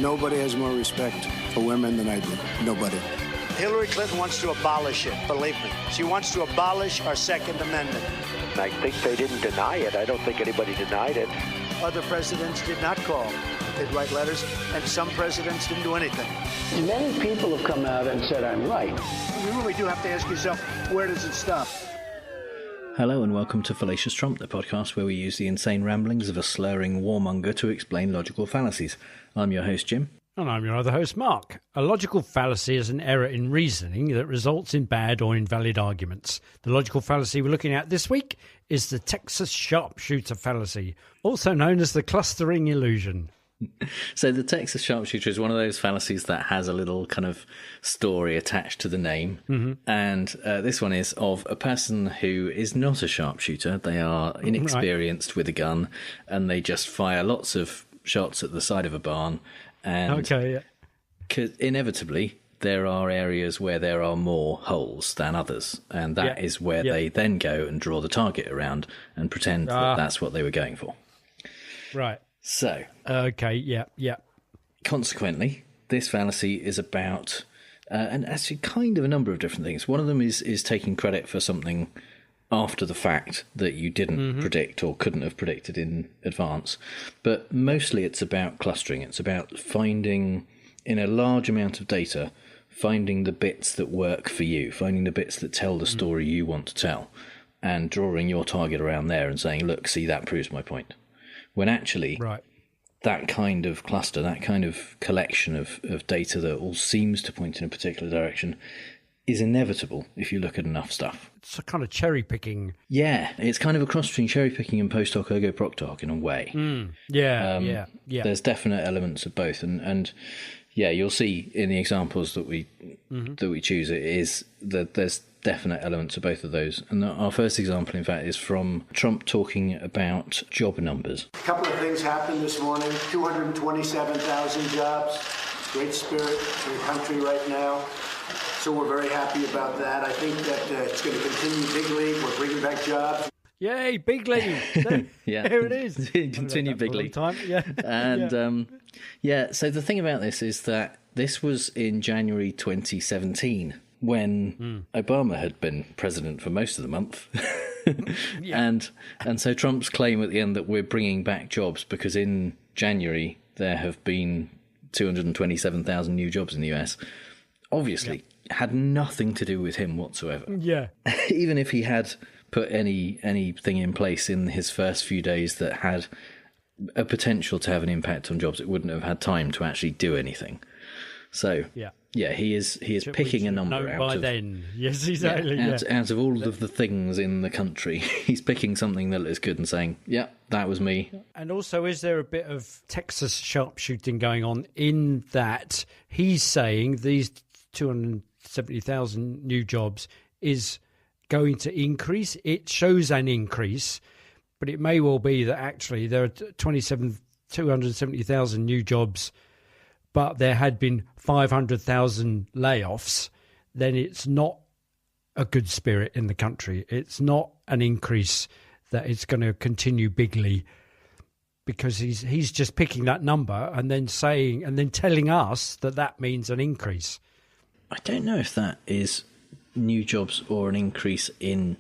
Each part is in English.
Nobody has more respect for women than I do. Nobody. Hillary Clinton wants to abolish it, believe me. She wants to abolish our Second Amendment. I think they didn't deny it. I don't think anybody denied it. Other presidents did not call. They'd write letters, and some presidents didn't do anything. Many people have come out and said I'm right. You really do have to ask yourself, where does it stop? Hello and welcome to Fallacious Trump, the podcast where we use the insane ramblings of a slurring warmonger to explain logical fallacies. I'm your host, Jim. And I'm your other host, Mark. A logical fallacy is an error in reasoning that results in bad or invalid arguments. The logical fallacy we're looking at this week is the Texas Sharpshooter fallacy, also known as the clustering illusion. So the Texas Sharpshooter is one of those fallacies that has a little kind of story attached to the name. Mm-hmm. And this one is of a person who is not a sharpshooter. They are inexperienced with a gun and they just fire lots of shots at the side of a barn. And inevitably, there are areas where there are more holes than others. And that is where they then go and draw the target around and pretend that that's what they were going for. Right. So. Consequently, this fallacy is about, and actually kind of a number of different things. One of them is taking credit for something after the fact that you didn't predict or couldn't have predicted in advance. But mostly it's about clustering. It's about finding, in a large amount of data, finding the bits that work for you, finding the bits that tell the story you want to tell, and drawing your target around there and saying, look, see, that proves my point. When actually, that kind of cluster, that kind of collection of data that all seems to point in a particular direction is inevitable if you look at enough stuff. It's a kind of cherry picking. Yeah, it's kind of a cross between cherry picking and post hoc ergo propter hoc in a way. Yeah. There's definite elements of both, and you'll see in the examples that we choose, it is that there's definite elements of both of those. And our first example, in fact, is from Trump talking about job numbers. A couple of things happened this morning. 227,000 jobs. Great spirit in the country right now. So we're very happy about that. I think that it's going to continue big league. We're bringing back jobs. Yay, big league. There it is. Continue big league. Time. Yeah. And so the thing about this is that this was in January 2017 when Obama had been president for most of the month. And so Trump's claim at the end that we're bringing back jobs because in January there have been 227,000 new jobs in the US obviously had nothing to do with him whatsoever. Yeah. Even if he had put anything in place in his first few days that had a potential to have an impact on jobs, it wouldn't have had time to actually do anything. So he is picking a number out by of then. Yes, exactly. Out of all of the things in the country, he's picking something that is good and saying, "Yeah, that was me." And also, is there a bit of Texas sharpshooting going on in that he's saying these 270,000 new jobs is going to increase? It shows an increase, but it may well be that actually there are 270,000 new jobs, but there had been 500,000 layoffs. Then it's not a good spirit in the country. It's not an increase that it's going to continue bigly, because he's just picking that number and then telling us that means an increase. I don't know if that is new jobs or an increase in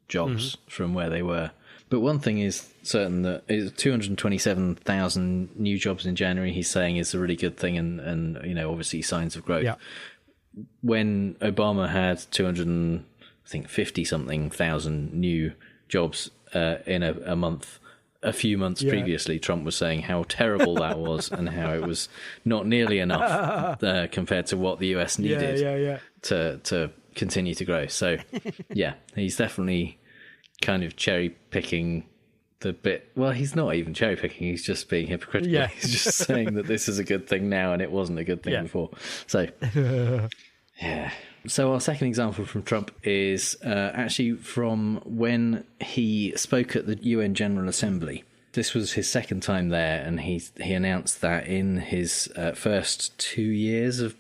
jobs from where they were. But one thing is certain, that 227,000 new jobs in January, he's saying, is a really good thing and obviously signs of growth. Yeah. When Obama had 250-something thousand new jobs in a month, a few months previously, Trump was saying how terrible that was and how it was not nearly enough compared to what the US needed to continue to grow. So, he's definitely kind of cherry-picking the bit. Well, he's not even cherry-picking, he's just being hypocritical. Yeah. He's just saying that this is a good thing now and it wasn't a good thing before. So, So our second example from Trump is actually from when he spoke at the UN General Assembly. This was his second time there, and he announced that in his first 2 years of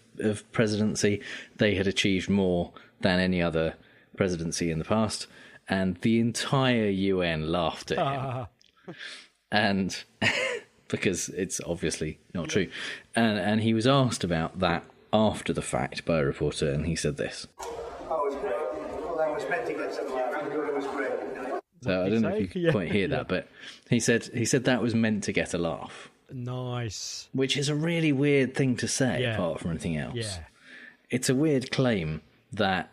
presidency, they had achieved more than any other presidency in the past, and the entire UN laughed at him. And because it's obviously not true. And he was asked about that after the fact by a reporter, and he said this. Oh, it was great. Well, that was meant to get some laugh. I thought it was great. So I don't know if you can quite hear that, but he said that was meant to get a laugh. Nice. Which is a really weird thing to say, apart from anything else. Yeah. It's a weird claim that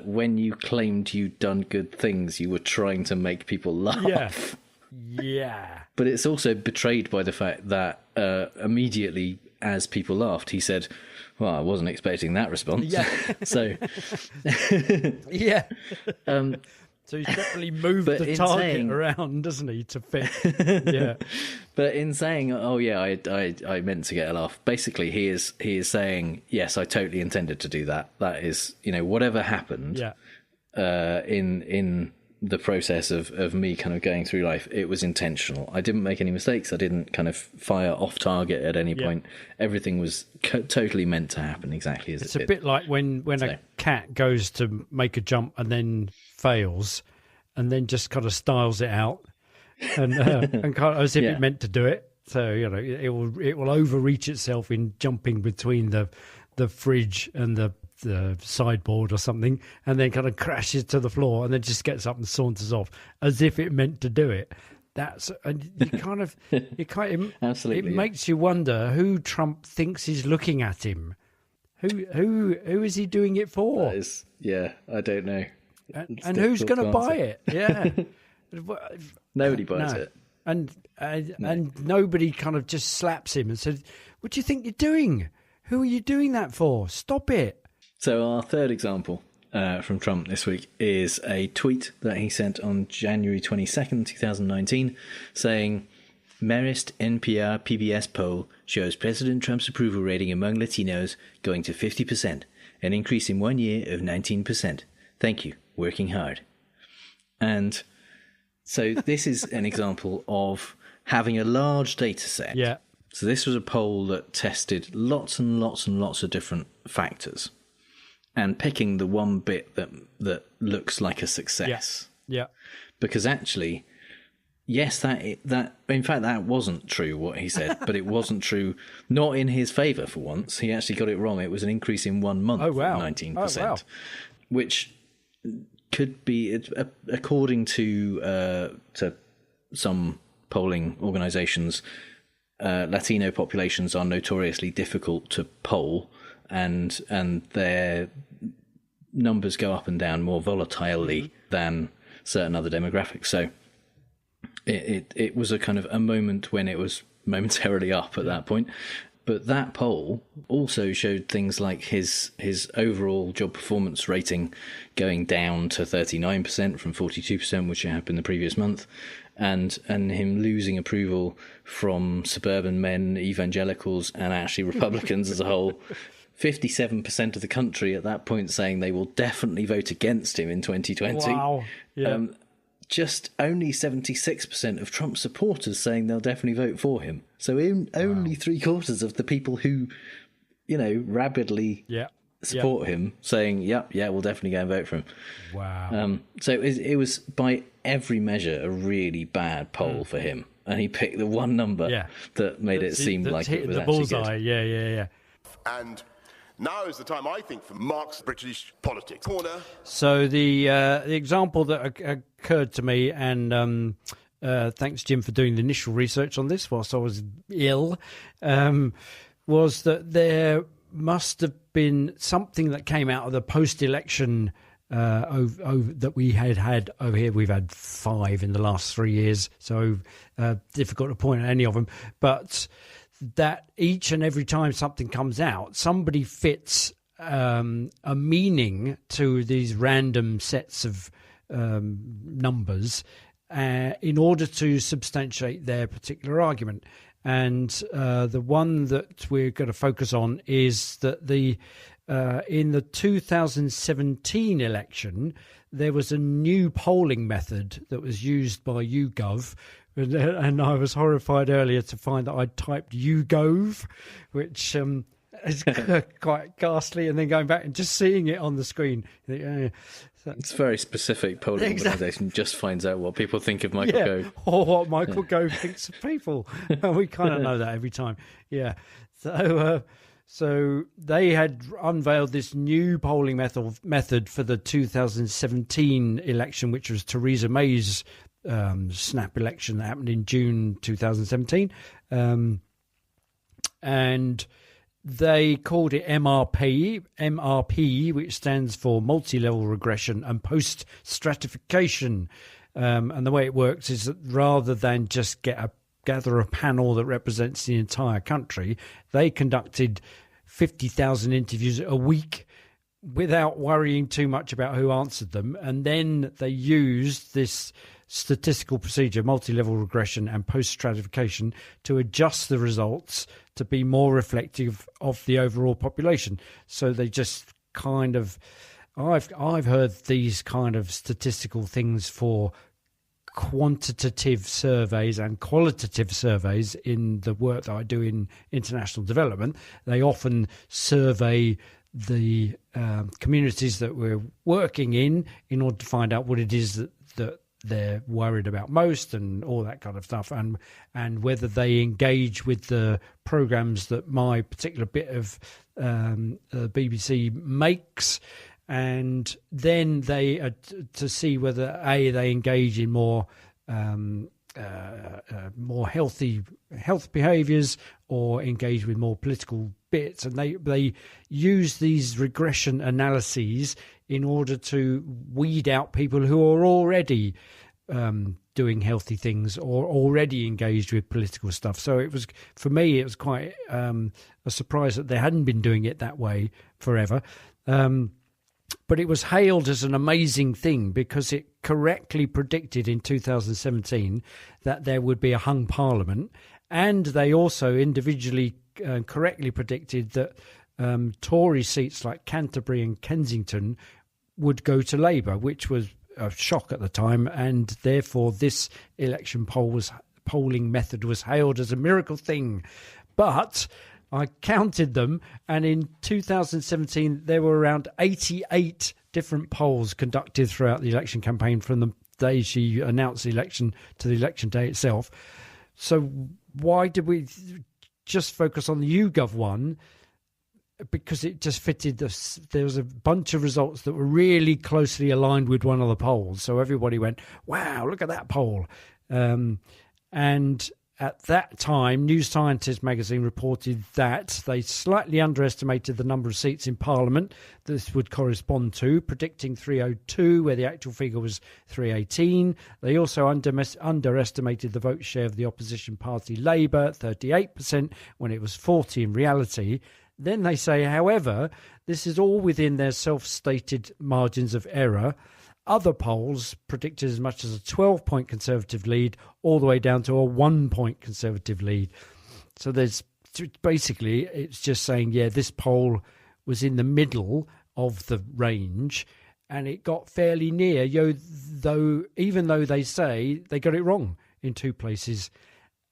when you claimed you'd done good things, you were trying to make people laugh. Yeah. But it's also betrayed by the fact that immediately as people laughed, he said, well, I wasn't expecting that response. Yeah. So, yeah. So he's definitely moved the target around, doesn't he, to fit? Yeah. But in saying, oh yeah, I meant to get a laugh. Basically, he is saying, yes, I totally intended to do that. That is, whatever happened. In the process of me kind of going through life, it was intentional. I didn't make any mistakes. I didn't kind of fire off target at any point. Everything was totally meant to happen exactly as it did. It's a bit like when a cat goes to make a jump and then fails, and then just kind of styles it out, and kind of as if it meant to do it. So it will overreach itself in jumping between the fridge and the sideboard or something, and then kind of crashes to the floor, and then just gets up and saunters off as if it meant to do it. Absolutely, it makes you wonder who Trump thinks is looking at him. Who is he doing it for? That is, I don't know. And who's going to buy it? Yeah, nobody buys it, and nobody kind of just slaps him and says, "What do you think you're doing? Who are you doing that for? Stop it." So our third example from Trump this week is a tweet that he sent on January 22nd, 2019, saying, Marist NPR PBS poll shows President Trump's approval rating among Latinos going to 50%, an increase in 1 year of 19%. Thank you. Working hard. And so this is an example of having a large data set. Yeah. So this was a poll that tested lots and lots and lots of different factors, and picking the one bit that looks like a success. Yeah. Because actually, yes, that in fact that wasn't true what he said, but it wasn't true, not in his favour for once. He actually got it wrong. It was an increase in 1 month of 19%, which could be, according to some polling organisations, Latino populations are notoriously difficult to poll, and their numbers go up and down more volatilely than certain other demographics. So it was a kind of a moment when it was momentarily up at that point. But that poll also showed things like his overall job performance rating going down to 39% from 42%, which it happened the previous month, and him losing approval from suburban men, evangelicals, and actually Republicans as a whole. 57% of the country at that point saying they will definitely vote against him in 2020. Wow. Yeah. Just only 76% of Trump supporters saying they'll definitely vote for him. So only 3/4 of the people who, rabidly support him saying, we'll definitely go and vote for him. Wow. So it was by every measure a really bad poll for him. And he picked the one number that made it seem like it was actually bullseye. good. Yeah. And now is the time, I think, for Mark's British politics corner. So the example that occurred to me, and thanks, Jim, for doing the initial research on this whilst I was ill, was that there must have been something that came out of the post-election that we had over here. We've had 5 in the last 3 years, so difficult to point at any of them. But that each and every time something comes out, somebody fits a meaning to these random sets of numbers in order to substantiate their particular argument. And the one that we're going to focus on is that in the 2017 election, there was a new polling method that was used by YouGov. And I was horrified earlier to find that I'd typed YouGov, which It's quite ghastly, and then going back and just seeing it on the screen. It's a very specific polling organisation, just finds out what people think of Michael Gove. Or what Michael Gove thinks of people. And we kind of know that every time. Yeah. So they had unveiled this new polling method for the 2017 election, which was Theresa May's snap election that happened in June 2017. And they called it MRP, which stands for multi-level regression and post-stratification. And the way it works is that rather than just gather a panel that represents the entire country, they conducted 50,000 interviews a week without worrying too much about who answered them. And then they used this statistical procedure, multi-level regression and post-stratification, to adjust the results to be more reflective of the overall population. So they just kind of, I've heard these kind of statistical things for quantitative surveys and qualitative surveys in the work that I do in international development. They often survey the communities that we're working in order to find out what it is that they're worried about most and all that kind of stuff, and whether they engage with the programs that my particular bit of BBC makes. And then they to see whether they engage in more health behaviours or engage with more political bits. And they use these regression analyses in order to weed out people who are already doing healthy things or already engaged with political stuff. So it was, for me, it was quite a surprise that they hadn't been doing it that way forever. But it was hailed as an amazing thing because it correctly predicted in 2017 that there would be a hung parliament. And they also individually correctly predicted that Tory seats like Canterbury and Kensington would go to Labour, which was a shock at the time. And therefore, this election polling method was hailed as a miracle thing. But I counted them, and in 2017, there were around 88 different polls conducted throughout the election campaign from the day she announced the election to the election day itself. So why did we just focus on the YouGov one? Because it just fitted this. There was a bunch of results that were really closely aligned with one of the polls. So everybody went, wow, look at that poll. And at that time, New Scientist magazine reported that they slightly underestimated the number of seats in Parliament this would correspond to, predicting 302, where the actual figure was 318. They also underestimated the vote share of the opposition party Labour, 38%, when it was 40 in reality. Then they say, however, this is all within their self-stated margins of error. Other polls predicted as much as a 12-point Conservative lead all the way down to a 1-point Conservative lead. So there's basically, it's just saying, yeah, this poll was in the middle of the range and it got fairly near, even though they say they got it wrong in two places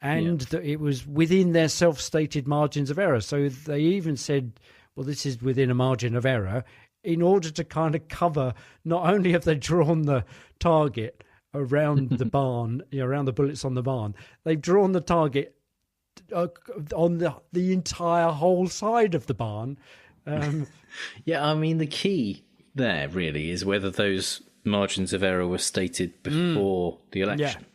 and that it was within their self-stated margins of error. So they even said, well, this is within a margin of error, in order to kind of cover, not only have they drawn the target around the barn, around the bullets on the barn, they've drawn the target on the entire whole side of the barn. Yeah, I mean, the key there really is whether those margins of error were stated before the election. Yeah.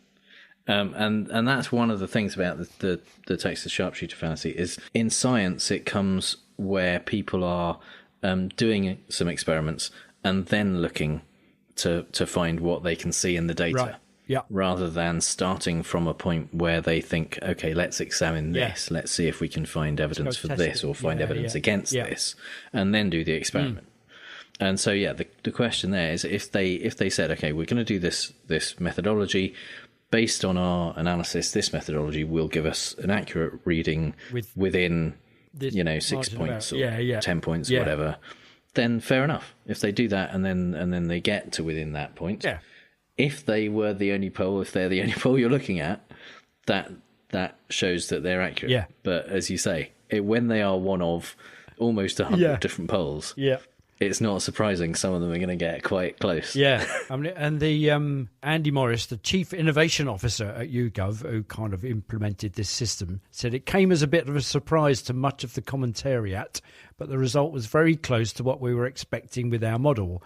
And that's one of the things about the Texas Sharpshooter fallacy is in science it comes where people are doing some experiments and then looking to find what they can see in the data. Right. Yeah. Rather than starting from a point where they think, okay, let's examine this. Let's see if we can find evidence for this or find evidence against this, and then do the experiment. And so, the question there is if they said, okay, we're going to do this methodology based on our analysis, this methodology will give us an accurate reading within 6 points or 10 points or whatever, then fair enough. If they do that and then they get to within that point. Yeah. If they were the only poll, if they're the only poll you're looking at, that shows that they're accurate. Yeah. But as you say, when they are one of almost 100 different polls, Yeah. it's not surprising some of them are going to get quite close. Yeah, I mean, and the Andy Morris, the Chief Innovation Officer at YouGov, who kind of implemented this system, said it came as a bit of a surprise to much of the commentariat, but the result was very close to what we were expecting with our model.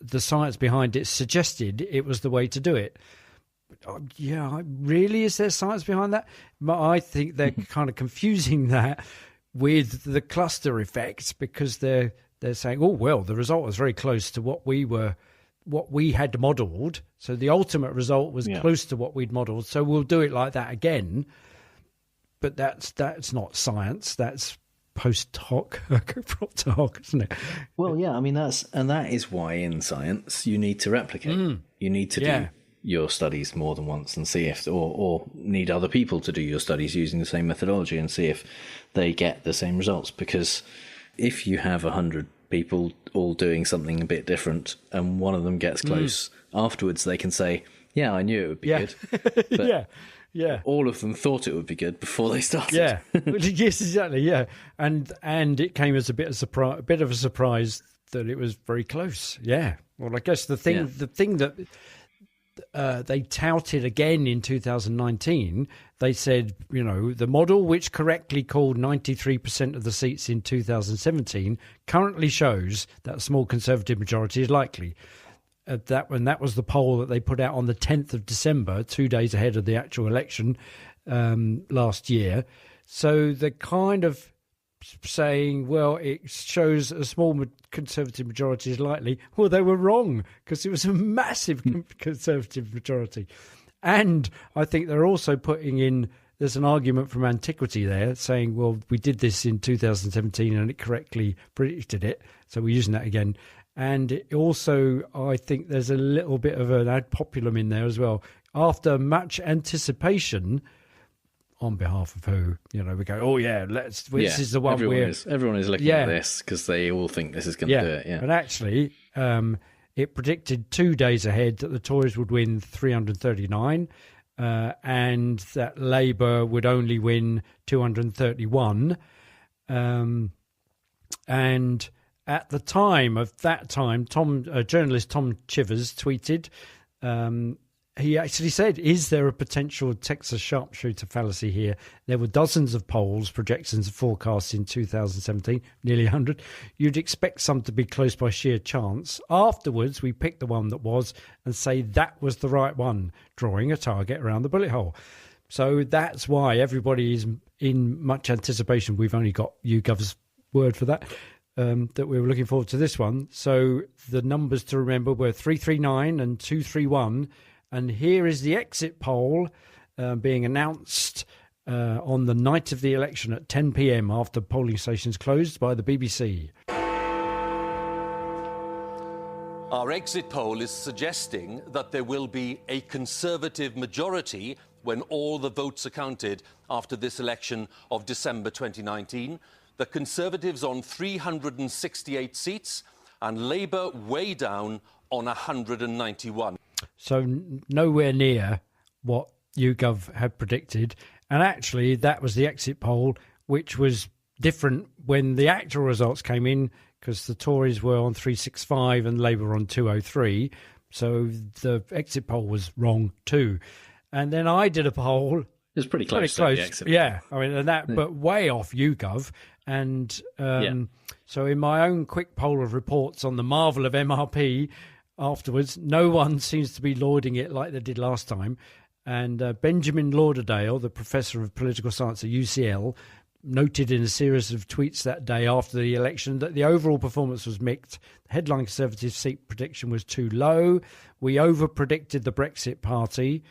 The science behind it suggested it was the way to do it. Yeah, really? Is there science behind that? I think they're kind of confusing that with the cluster effect, because they're saying, oh, well, the result was very close to what we had modelled. So the ultimate result was close to what we'd modelled. So we'll do it like that again. But that's not science. That's post hoc, prompt hoc, isn't it? Well, yeah, I mean, that is why in science you need to replicate. You need to do your studies more than once and see if, or need other people to do your studies using the same methodology and see if they get the same results. Because if you have 100 people all doing something a bit different and one of them gets close, afterwards they can say, yeah, I knew it would be good. But all of them thought it would be good before they started. Yeah, yes, exactly, yeah. And it came as a bit of a surprise that it was very close. Yeah. Well, I guess the thing that they touted again in 2019, they said, the model which correctly called 93% of the seats in 2017 currently shows that a small Conservative majority is likely. That was the poll that they put out on the 10th of December, 2 days ahead of the actual election last year. So they're kind of saying, well, it shows a small Conservative majority is likely. Well, they were wrong, because it was a massive Conservative majority. And I think they're also putting in, there's an argument from antiquity there saying, well, we did this in 2017 and it correctly predicted it, so we're using that again. And it also, I think there's a little bit of an ad populum in there as well. After much anticipation, on behalf of who, we go, oh yeah, this is the one everyone is looking at this because they all think this is going to do it. Yeah, but actually, it predicted 2 days ahead that the Tories would win 339, and that Labour would only win 231, and at the time of that time, journalist Tom Chivers tweeted. He actually said, is there a potential Texas Sharpshooter fallacy here? There were dozens of polls, projections and forecasts in 2017, nearly 100. You'd expect some to be close by sheer chance. Afterwards, we picked the one that was and say that was the right one, drawing a target around the bullet hole. So that's why everybody is in much anticipation. We've only got YouGov's word for that. That we were looking forward to this one. So the numbers to remember were 339 and 231. And here is the exit poll being announced on the night of the election at 10 p.m. after polling stations closed by the BBC. Our exit poll is suggesting that there will be a Conservative majority when all the votes are counted after this election of December 2019. The Conservatives on 368 seats and Labour way down on 191. So nowhere near what YouGov had predicted. And actually, that was the exit poll, which was different when the actual results came in, because the Tories were on 365 and Labour on 203. So the exit poll was wrong too. And then I did a poll. It was pretty close. To the exit poll. Yeah, I mean, and that, but way off YouGov. And so in my own quick poll of reports on the marvel of MRP, afterwards, no one seems to be lauding it like they did last time. And Benjamin Lauderdale, the professor of political science at UCL, noted in a series of tweets that day after the election that the overall performance was mixed. The headline Conservative seat prediction was too low. We over-predicted the Brexit Party.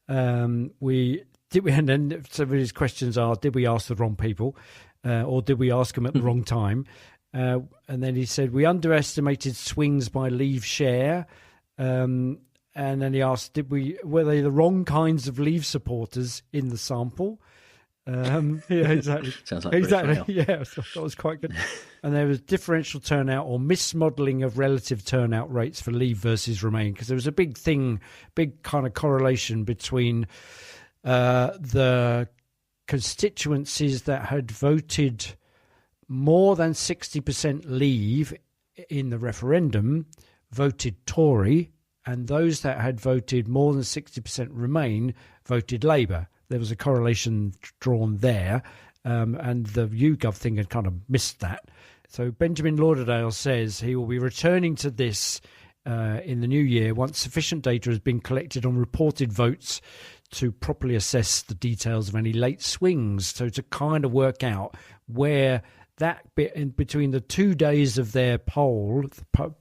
And then some of his questions are, did we ask the wrong people? Or did we ask them at the wrong time? And then he said, we underestimated swings by Leave share. And then he asked, were they the wrong kinds of Leave supporters in the sample? Yeah, exactly. Sounds like exactly. Yeah, that was quite good. And there was differential turnout or mismodelling of relative turnout rates for Leave versus Remain, because there was a big kind of correlation between the constituencies that had voted more than 60% leave in the referendum voted Tory, and those that had voted more than 60% remain voted Labour. There was a correlation drawn there, and the YouGov thing had kind of missed that. So Benjamin Lauderdale says he will be returning to this in the new year once sufficient data has been collected on reported votes to properly assess the details of any late swings. So to kind of work out where that bit in between the 2 days of their poll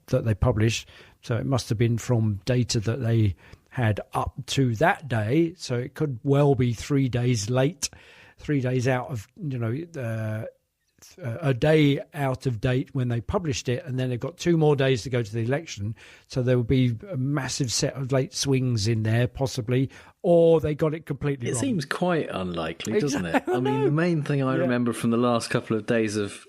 that they published, so it must have been from data that they had up to that day, so it could well be 3 days late, 3 days out of, a day out of date when they published it, and then they've got 2 more days to go to the election, so there will be a massive set of late swings in there possibly, or they got it completely wrong. It seems quite unlikely, doesn't it? I mean, the main thing I remember from the last couple of days of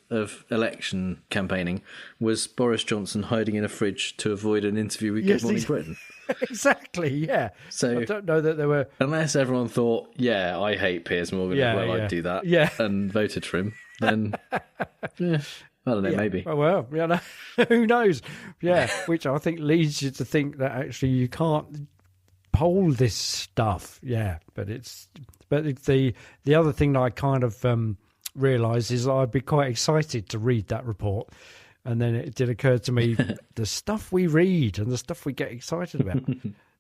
election campaigning was Boris Johnson hiding in a fridge to avoid an interview with Good Morning Britain. Exactly, yeah. So I don't know that there were... Unless everyone thought, yeah, I hate Piers Morgan, I'd do that, and voted for him, then, I don't know, maybe. Well, who knows? Yeah, which I think leads you to think that actually you can't poll this stuff. Yeah, but the other thing that I kind of realised is I'd be quite excited to read that report. And then it did occur to me, the stuff we read and the stuff we get excited about.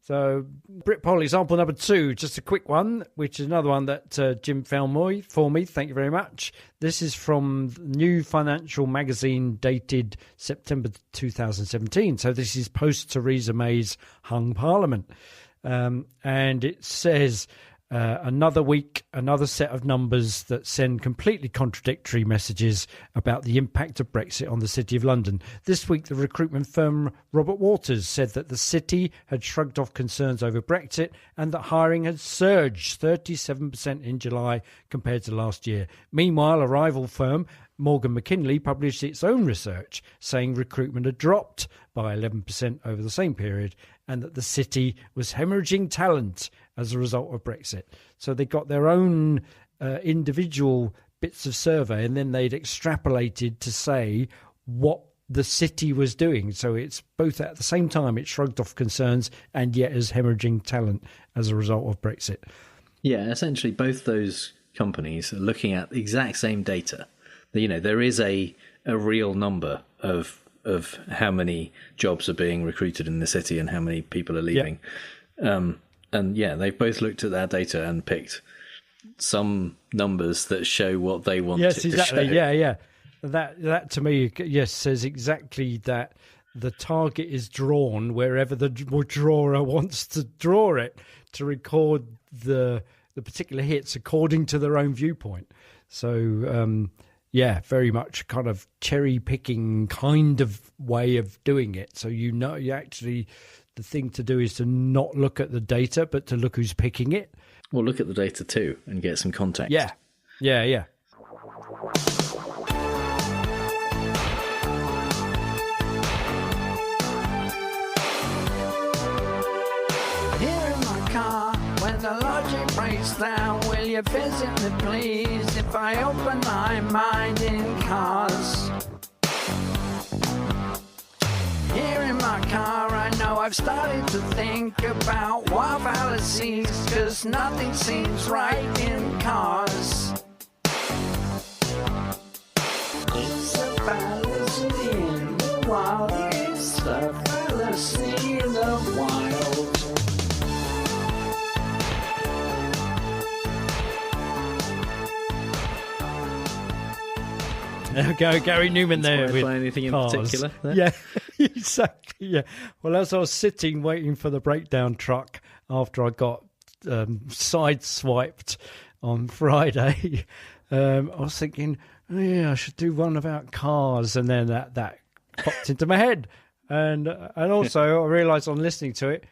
So Britpoll example number 2, just a quick one, which is another one that Jim found for me. Thank you very much. This is from New Financial Magazine dated September 2017. So this is post Theresa May's hung Parliament. And it says... another week, another set of numbers that send completely contradictory messages about the impact of Brexit on the City of London. This week, the recruitment firm Robert Walters said that the city had shrugged off concerns over Brexit and that hiring had surged 37% in July compared to last year. Meanwhile, a rival firm, Morgan McKinley, published its own research saying recruitment had dropped by 11% over the same period and that the city was hemorrhaging talent as a result of Brexit. So they got their own individual bits of survey and then they'd extrapolated to say what the city was doing. So it's both at the same time, it shrugged off concerns and yet is hemorrhaging talent as a result of Brexit. Yeah, essentially both those companies are looking at the exact same data. There is a real number of how many jobs are being recruited in the city and how many people are leaving. Yeah. They've both looked at that data and picked some numbers that show what they want it to show. Yeah. That to me, says exactly that the target is drawn wherever the drawer wants to draw it to record the particular hits according to their own viewpoint. So, very much kind of cherry picking kind of way of doing it. So the thing to do is to not look at the data, but to look who's picking it. Or look at the data too and get some context. Yeah. Here in my car, when the logic breaks down, will you visit me please if I open my mind in cars? Here in my car, I know I've started to think about wild fallacies, 'cause nothing seems right in cars. It's a fallacy in the wild, it's a fallacy in the wild. There we go, Gary Newman there. With by anything in cars. particular? There? Yeah, exactly. Yeah. Well, as I was sitting waiting for the breakdown truck after I got sideswiped on Friday, I was thinking, I should do one about cars, and then that popped into my head. And also, I realised on listening to it,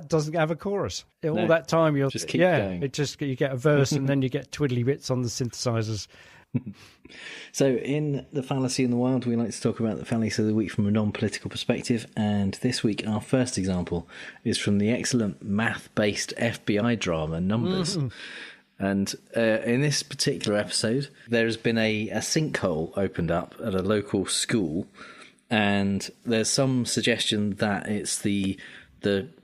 doesn't have a chorus. All that time, you'll just keep going. You get a verse, and then you get twiddly bits on the synthesizers. So in the Fallacy in the Wild, we like to talk about the fallacy of the week from a non-political perspective, and this week our first example is from the excellent math-based FBI drama Numb3rs. And in this particular episode, there has been a sinkhole opened up at a local school, and there's some suggestion that it's the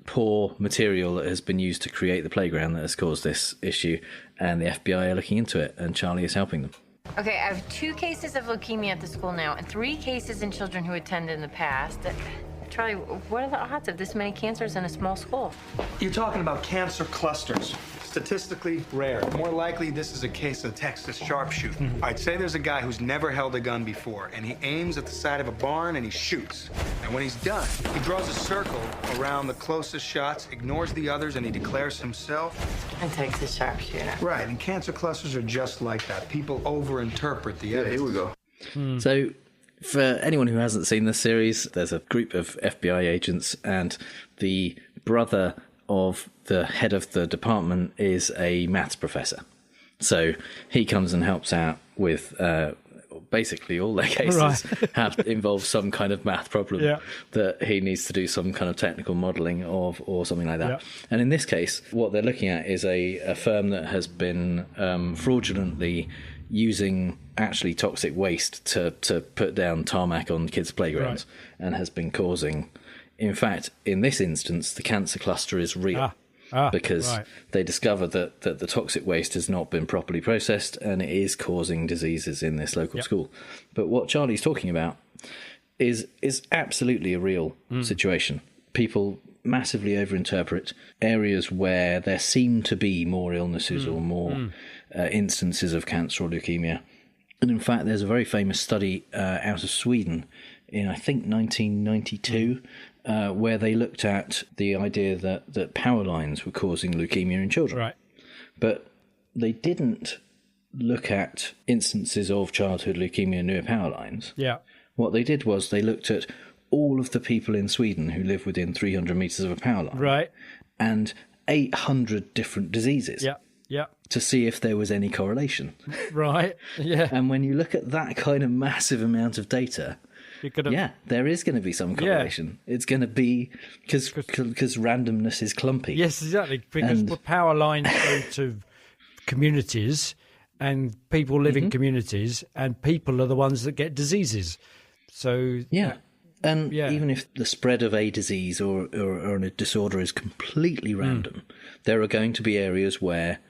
poor material that has been used to create the playground that has caused this issue, and the FBI are looking into it, and Charlie is helping them. Okay, I have 2 cases of leukemia at the school now, and 3 cases in children who attended in the past. Charlie, what are the odds of this many cancers in a small school? You're talking about cancer clusters. Statistically rare. More likely, this is a case of Texas Sharpshooter. I'd say there's a guy who's never held a gun before, and he aims at the side of a barn and he shoots. And when he's done, he draws a circle around the closest shots, ignores the others, and he declares himself A Texas Sharpshooter. Right, and cancer clusters are just like that. People overinterpret the evidence. Here we go. So, for anyone who hasn't seen this series, there's a group of FBI agents, and the brother of the head of the department is a maths professor. So he comes and helps out with basically all their cases have involved some kind of math problem that he needs to do some kind of technical modelling of or something like that. And in this case, what they're looking at is a firm that has been fraudulently using actually toxic waste to put down tarmac on kids' playgrounds and has been causing... In fact, in this instance, the cancer cluster is real because they discover that the toxic waste has not been properly processed and it is causing diseases in this local school. But what Charlie's talking about is absolutely a real situation. People massively overinterpret areas where there seem to be more illnesses or more instances of cancer or leukemia. And in fact, there's a very famous study out of Sweden in, I think, 1992, where they looked at the idea that power lines were causing leukemia in children. Right. But they didn't look at instances of childhood leukemia near power lines. Yeah. What they did was they looked at all of the people in Sweden who live within 300 metres of a power line. Right. And 800 different diseases. Yeah. Yeah. To see if there was any correlation. Right. Yeah. And when you look at that kind of massive amount of data... there is going to be some correlation. It's going to be because randomness is clumpy. Yes, exactly. Because power lines go to communities, and people live in communities, and people are the ones that get diseases. So even if the spread of a disease or a disorder is completely random, there are going to be areas where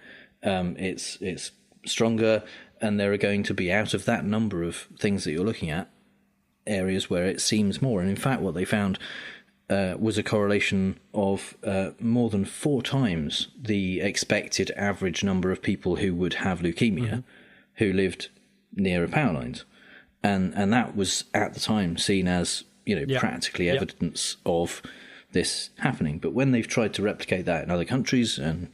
it's stronger, and there are going to be, out of that number of things that you're looking at, areas where it seems more. And in fact, what they found was a correlation of more than 4 times the expected average number of people who would have leukemia who lived near power lines. And that was at the time seen as, practically evidence of this happening. But when they've tried to replicate that in other countries and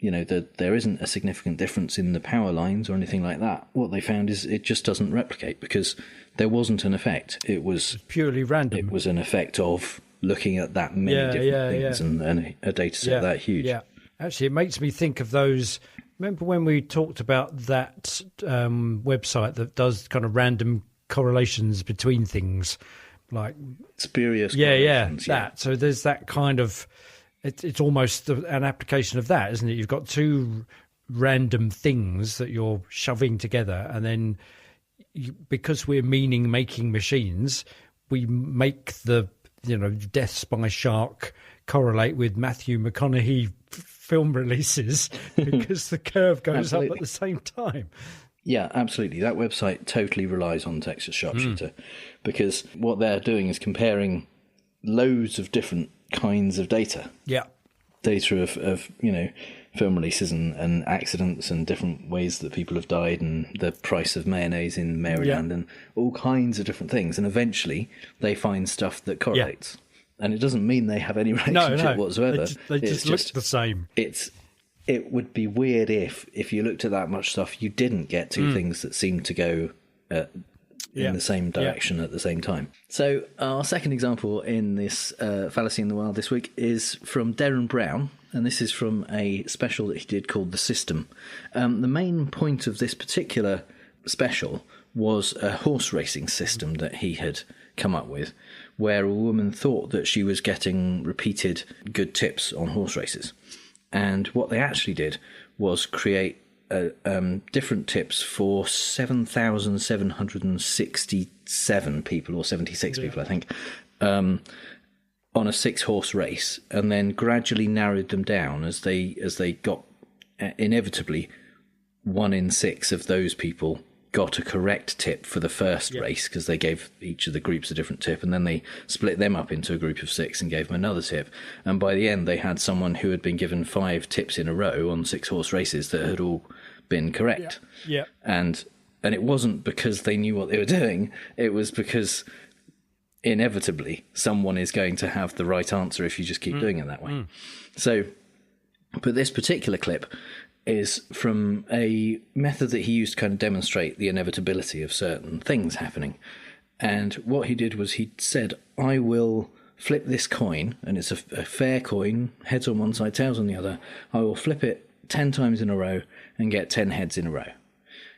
there isn't a significant difference in the power lines or anything like that, what they found is it just doesn't replicate because there wasn't an effect. It was purely random. It was an effect of looking at that many different things and a data set that huge. Yeah, actually, it makes me think of those. Remember when we talked about that website that does kind of random correlations between things, like spurious correlations? That. So there's that kind of. It's almost an application of that, isn't it? You've got 2 random things that you're shoving together, and then because we're meaning-making machines, we make the deaths by shark correlate with Matthew McConaughey film releases because the curve goes up at the same time. Yeah, absolutely. That website totally relies on Texas Sharpshooter because what they're doing is comparing loads of different kinds of data. Yeah. Data of film releases and accidents and different ways that people have died and the price of mayonnaise in Maryland and all kinds of different things. And eventually they find stuff that correlates. And it doesn't mean they have any relationship whatsoever. They just look the same. It would be weird if you looked at that much stuff, you didn't get 2 things that seemed to go in the same direction at the same time. So our second example in this Fallacy in the Wild this week is from Derren Brown, and this is from a special that he did called The System. The main point of this particular special was a horse racing system that he had come up with, where a woman thought that she was getting repeated good tips on horse races. And what they actually did was create different tips for 7,767 people, or 76 people, I think, on a 6-horse race, and then gradually narrowed them down as they got, inevitably, 1 in 6 of those people got a correct tip for the first race, because they gave each of the groups a different tip, and then they split them up into a group of 6 and gave them another tip. And by the end, they had someone who had been given 5 tips in a row on 6-horse races that had all been correct. Yeah. And it wasn't because they knew what they were doing. It was because inevitably someone is going to have the right answer if you just keep doing it that way. So, but this particular clip is from a method that he used to kind of demonstrate the inevitability of certain things happening. And what he did was he said, I will flip this coin, and it's a fair coin, heads on one side, tails on the other. I will flip it 10 times in a row and get 10 heads in a row.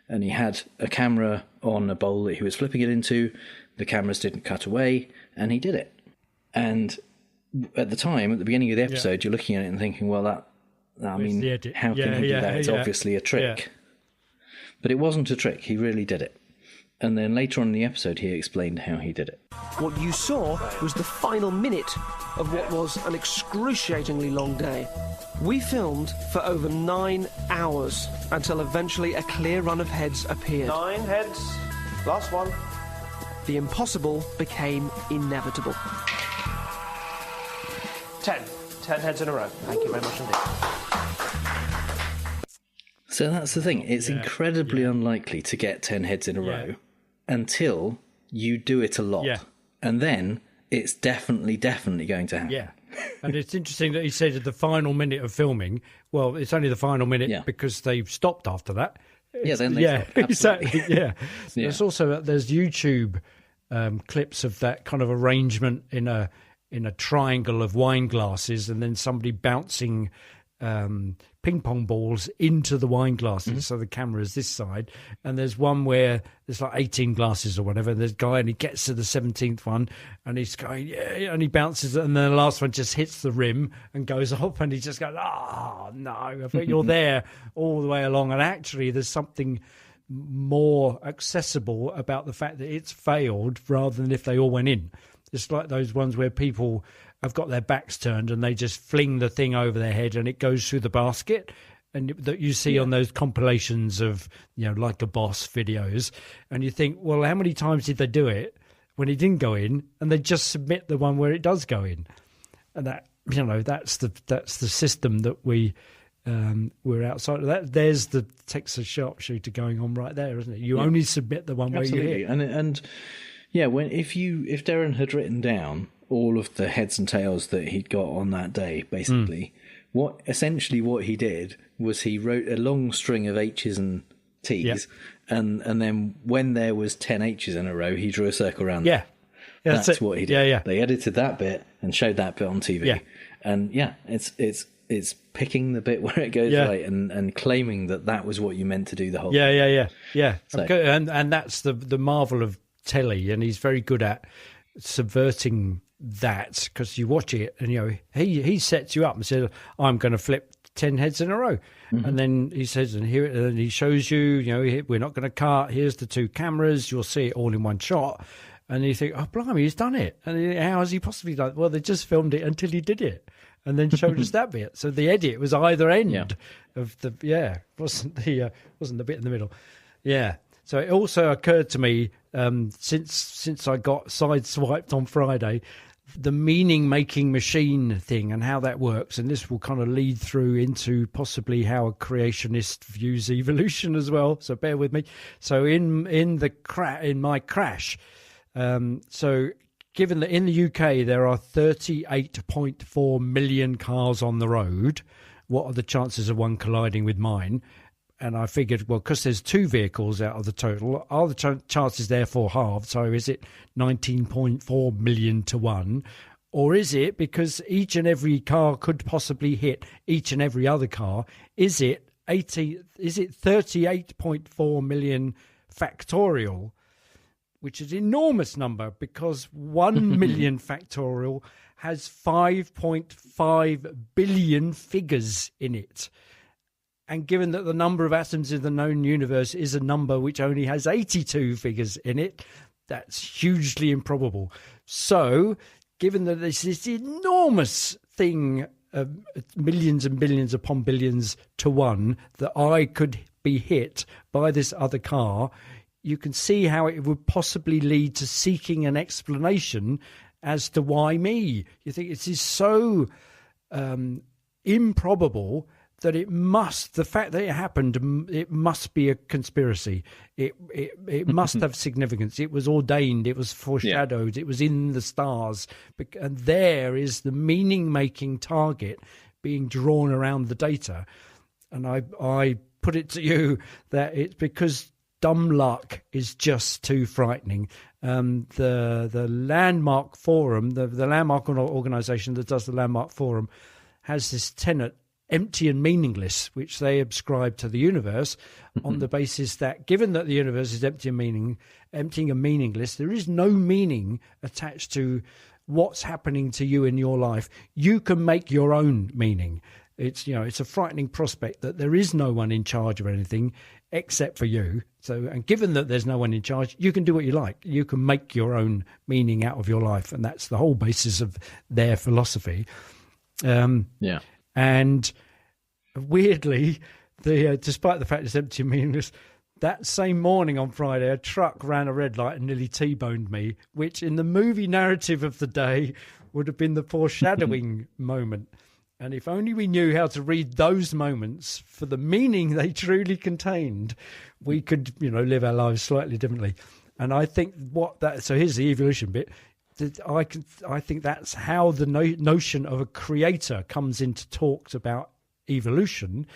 And he had a camera on a bowl that he was flipping it into. The cameras didn't cut away, and he did it. And at the time, at the beginning of the episode, you're looking at it and thinking, well, how can he do that? It's obviously a trick. Yeah. But it wasn't a trick. He really did it. And then later on in the episode, he explained how he did it. What you saw was the final minute of what was an excruciatingly long day. We filmed for over 9 hours until eventually a clear run of heads appeared. 9 heads. Last one. The impossible became inevitable. 10 heads in a row. Thank you very much indeed. So that's the thing. It's incredibly unlikely to get 10 heads in a row until you do it a lot. Yeah. And then it's definitely going to happen. Yeah. And it's interesting that he said at the final minute of filming, well, it's only the final minute because they've stopped after that. Then they stop. Exactly. Yeah. There's also there's YouTube clips of that kind of arrangement in a triangle of wine glasses, and then somebody bouncing ping pong balls into the wine glasses. So the camera is this side, and there's one where there's like 18 glasses or whatever. And there's a guy, and he gets to the 17th one, and he's going, and he bounces it, and then the last one just hits the rim and goes off, and he just goes, oh no! But you're there all the way along, and actually there's something more accessible about the fact that it's failed rather than if they all went in. It's like those ones where people have got their backs turned and they just fling the thing over their head and it goes through the basket, and that you see on those compilations of, like a boss videos, and you think, well, how many times did they do it when it didn't go in, and they just submit the one where it does go in, and that that's the system that we're outside of that. There's the Texas Sharpshooter going on right there, isn't it? You only submit the one where you hit. And yeah, if Derren had written down all of the heads and tails that he'd got on that day, basically, what he did was he wrote a long string of H's and T's, and then when there was 10 H's in a row, he drew a circle around them. That's what he did. They edited that bit and showed that bit on TV. And it's picking the bit where it goes right and claiming that was what you meant to do the whole time. So. And that's the marvel of telly, and he's very good at subverting that, because you watch it and he sets you up and says, I'm going to flip 10 heads in a row, and then he says, and here, and he shows you, we're not going to cut, here's the 2 cameras, you'll see it all in one shot, and you think, oh blimey, he's done it, and how has he possibly done it? Well, they just filmed it until he did it and then showed us that bit. So the edit was either end of the wasn't the bit in the middle. So it also occurred to me, since I got sideswiped on Friday, the meaning-making machine thing and how that works, and this will kind of lead through into possibly how a creationist views evolution as well. So bear with me. So in my crash, so given that in the UK there are 38.4 million cars on the road, what are the chances of one colliding with mine? And I figured, well, because there's 2 vehicles out of the total, are the chances therefore halved? So is it 19.4 million to 1? Or is it because each and every car could possibly hit each and every other car? Is it 38.4 million factorial, which is an enormous number, because 1 million factorial has 5.5 billion figures in it. And given that the number of atoms in the known universe is a number which only has 82 figures in it, that's hugely improbable. So, given that there's this enormous thing of millions and billions upon billions to one that I could be hit by this other car, you can see how it would possibly lead to seeking an explanation as to why me. You think it is so improbable that the fact that it happened, it must be a conspiracy. It must have significance. It was ordained. It was foreshadowed. It was in the stars. And there is the meaning-making target being drawn around the data. And I put it to you that it's because dumb luck is just too frightening. The Landmark Forum, the Landmark organisation that does the Landmark Forum, has this tenet, empty and meaningless, which they ascribe to the universe on the basis that given that the universe is empty and meaningless, there is no meaning attached to what's happening to you in your life. You can make your own meaning. It's a frightening prospect that there is no one in charge of anything except for you. So, and given that there's no one in charge, you can do what you like. You can make your own meaning out of your life, and that's the whole basis of their philosophy. And weirdly, despite the fact it's empty and meaningless, that same morning on Friday, a truck ran a red light and nearly T-boned me, which in the movie narrative of the day would have been the foreshadowing moment. And if only we knew how to read those moments for the meaning they truly contained, we could, live our lives slightly differently. And I think so here's the evolution bit. I think that's how the notion of a creator comes into talks about evolution,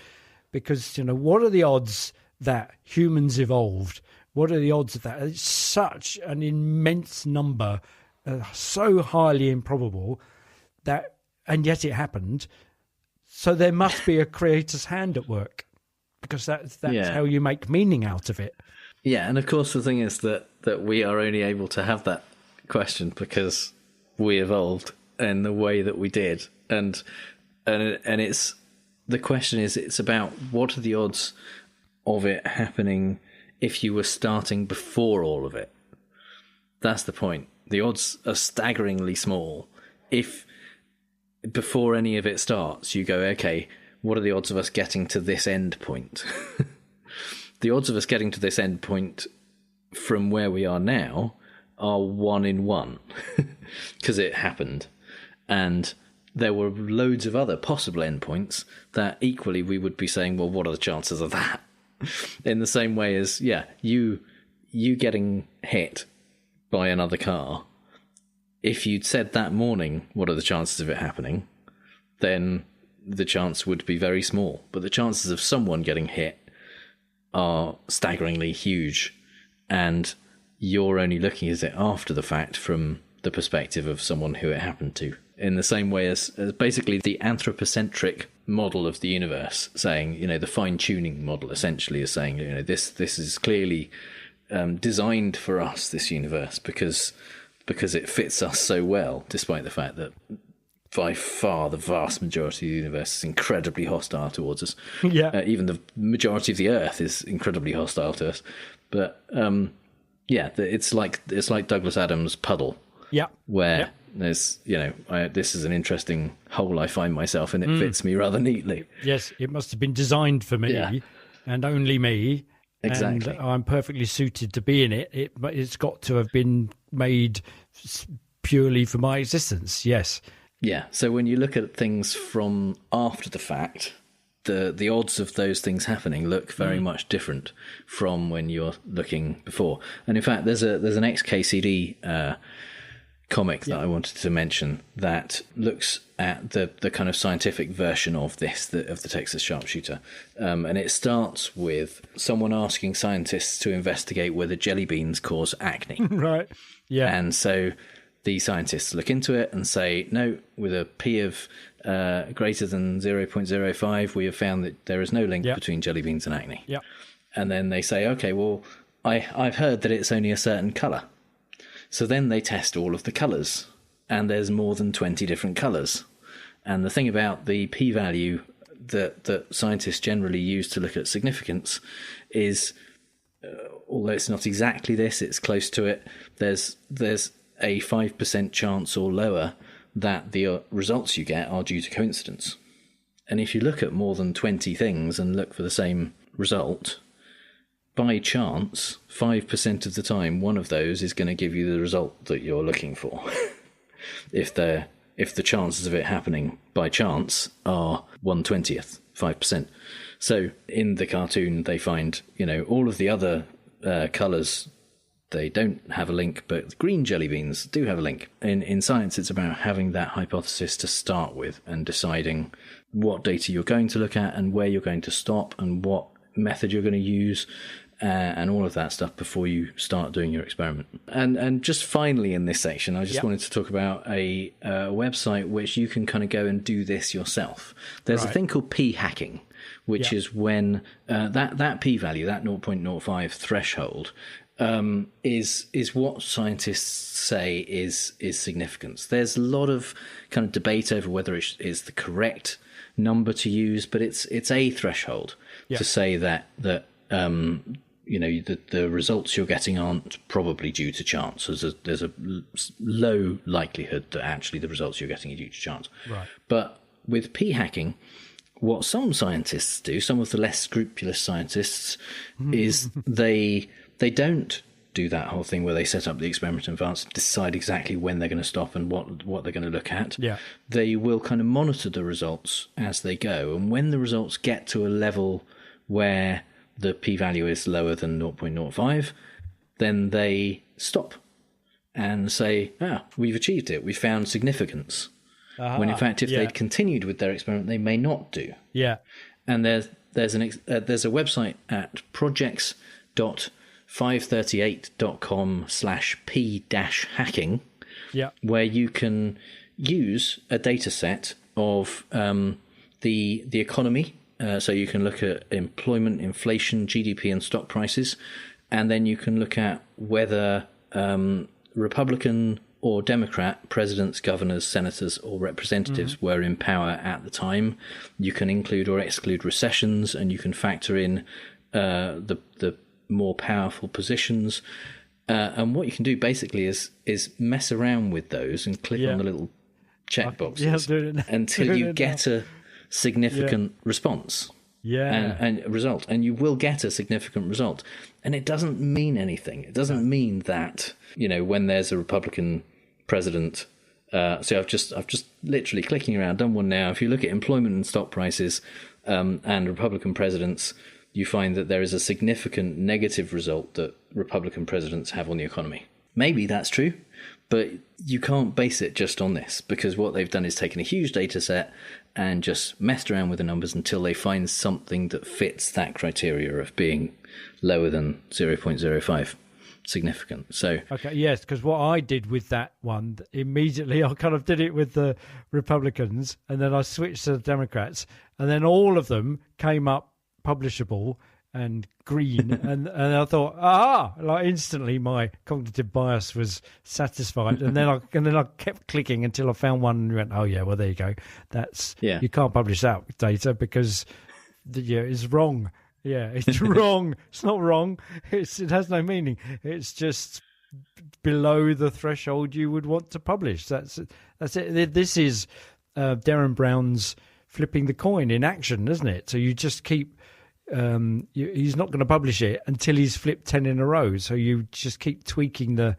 because what are the odds that humans evolved? What are the odds of that? It's such an immense number, so highly improbable and yet it happened. So there must be a creator's hand at work, because that's how you make meaning out of it. Yeah, and of course the thing is that we are only able to have that question because we evolved in the way that we did, and it's the question is, it's about what are the odds of it happening if you were starting before all of it. That's the point. The odds are staggeringly small. If before any of it starts, you go, okay, what are the odds of us getting to this end point? The odds of us getting to this end point from where we are now are 1 in 1 because it happened. And there were loads of other possible endpoints that equally we would be saying, well, what are the chances of that? In the same way as, you getting hit by another car, if you'd said that morning, what are the chances of it happening, then the chance would be very small. But the chances of someone getting hit are staggeringly huge, and you're only looking at it after the fact from the perspective of someone who it happened to. In the same way as basically the anthropocentric model of the universe saying, the fine-tuning model essentially is saying, this is clearly designed for us, this universe, because it fits us so well, despite the fact that by far the vast majority of the universe is incredibly hostile towards us. Yeah. Even the majority of the Earth is incredibly hostile to us. But it's like Douglas Adams' Puddle. Yeah. Where there's, this is an interesting hole I find myself in. It fits me rather neatly. Yes, it must have been designed for me and only me. Exactly. And I'm perfectly suited to be in it. But it's got to have been made purely for my existence. Yes. Yeah. So when you look at things from after the fact, the odds of those things happening look very much different from when you're looking before. And in fact, there's an XKCD comic that I wanted to mention that looks at the kind of scientific version of this, of the Texas Sharpshooter. And it starts with someone asking scientists to investigate whether jelly beans cause acne. Right. Yeah. And so the scientists look into it and say, no, with a P of greater than 0.05, we have found that there is no link between jelly beans and acne. Yeah. And then they say, okay, well, I've heard that it's only a certain colour. So then they test all of the colours, and there's more than 20 different colours. And the thing about the p-value that scientists generally use to look at significance is, although it's not exactly this, it's close to it. There's a 5% chance or lower that the results you get are due to coincidence. And if you look at more than 20 things and look for the same result, by chance, 5% of the time, one of those is going to give you the result that you're looking for. If the chances of it happening by chance are 1/20th, 5%. So in the cartoon, they find, all of the other colours, they don't have a link, but green jelly beans do have a link. In science, it's about having that hypothesis to start with and deciding what data you're going to look at and where you're going to stop and what method you're going to use and all of that stuff before you start doing your experiment. And just finally in this section, I just wanted to talk about a website which you can kind of go and do this yourself. There's a thing called p-hacking, which is when that p-value, that 0.05 threshold, is what scientists say is significance. There's a lot of kind of debate over whether it is the correct number to use, but it's a threshold to say that the results you're getting aren't probably due to chance. There's a low likelihood that actually the results you're getting are due to chance. Right. But with p-hacking, what some scientists do, some of the less scrupulous scientists, is they don't do that whole thing where they set up the experiment in advance and decide exactly when they're going to stop and what they're going to look at. Yeah. They will kind of monitor the results as they go. And when the results get to a level where the p-value is lower than 0.05, then they stop and say, we've achieved it. We found significance. When in fact, if they'd continued with their experiment, they may not do. Yeah. And there's a website at projects.538.com/p-hacking where you can use a data set of the economy. So you can look at employment, inflation, GDP and stock prices, and then you can look at whether Republican or Democrat presidents, governors, senators or representatives were in power at the time. You can include or exclude recessions, and you can factor in the more powerful positions. And what you can do basically is mess around with those and click on the little checkboxes until you get a significant response and result. And you will get a significant result. And it doesn't mean anything. It doesn't mean that, when there's a Republican president. So I've just literally clicking around, done one now. If you look at employment and stock prices and Republican presidents, you find that there is a significant negative result that Republican presidents have on the economy. Maybe that's true, but you can't base it just on this, because what they've done is taken a huge data set and just messed around with the numbers until they find something that fits that criteria of being lower than 0.05 significant. So yes, because what I did with that one, immediately I kind of did it with the Republicans, and then I switched to the Democrats, and then all of them came up publishable and green, and I thought, instantly my cognitive bias was satisfied, and then I kept clicking until I found one and went, well, there you go. You can't publish that data because it's wrong. Yeah, it's wrong. It's not wrong. It has no meaning. It's just below the threshold you would want to publish. That's it. This is Derren Brown's flipping the coin in action, isn't it? So you just keep. He's not going to publish it until he's flipped 10 in a row. So you just keep tweaking the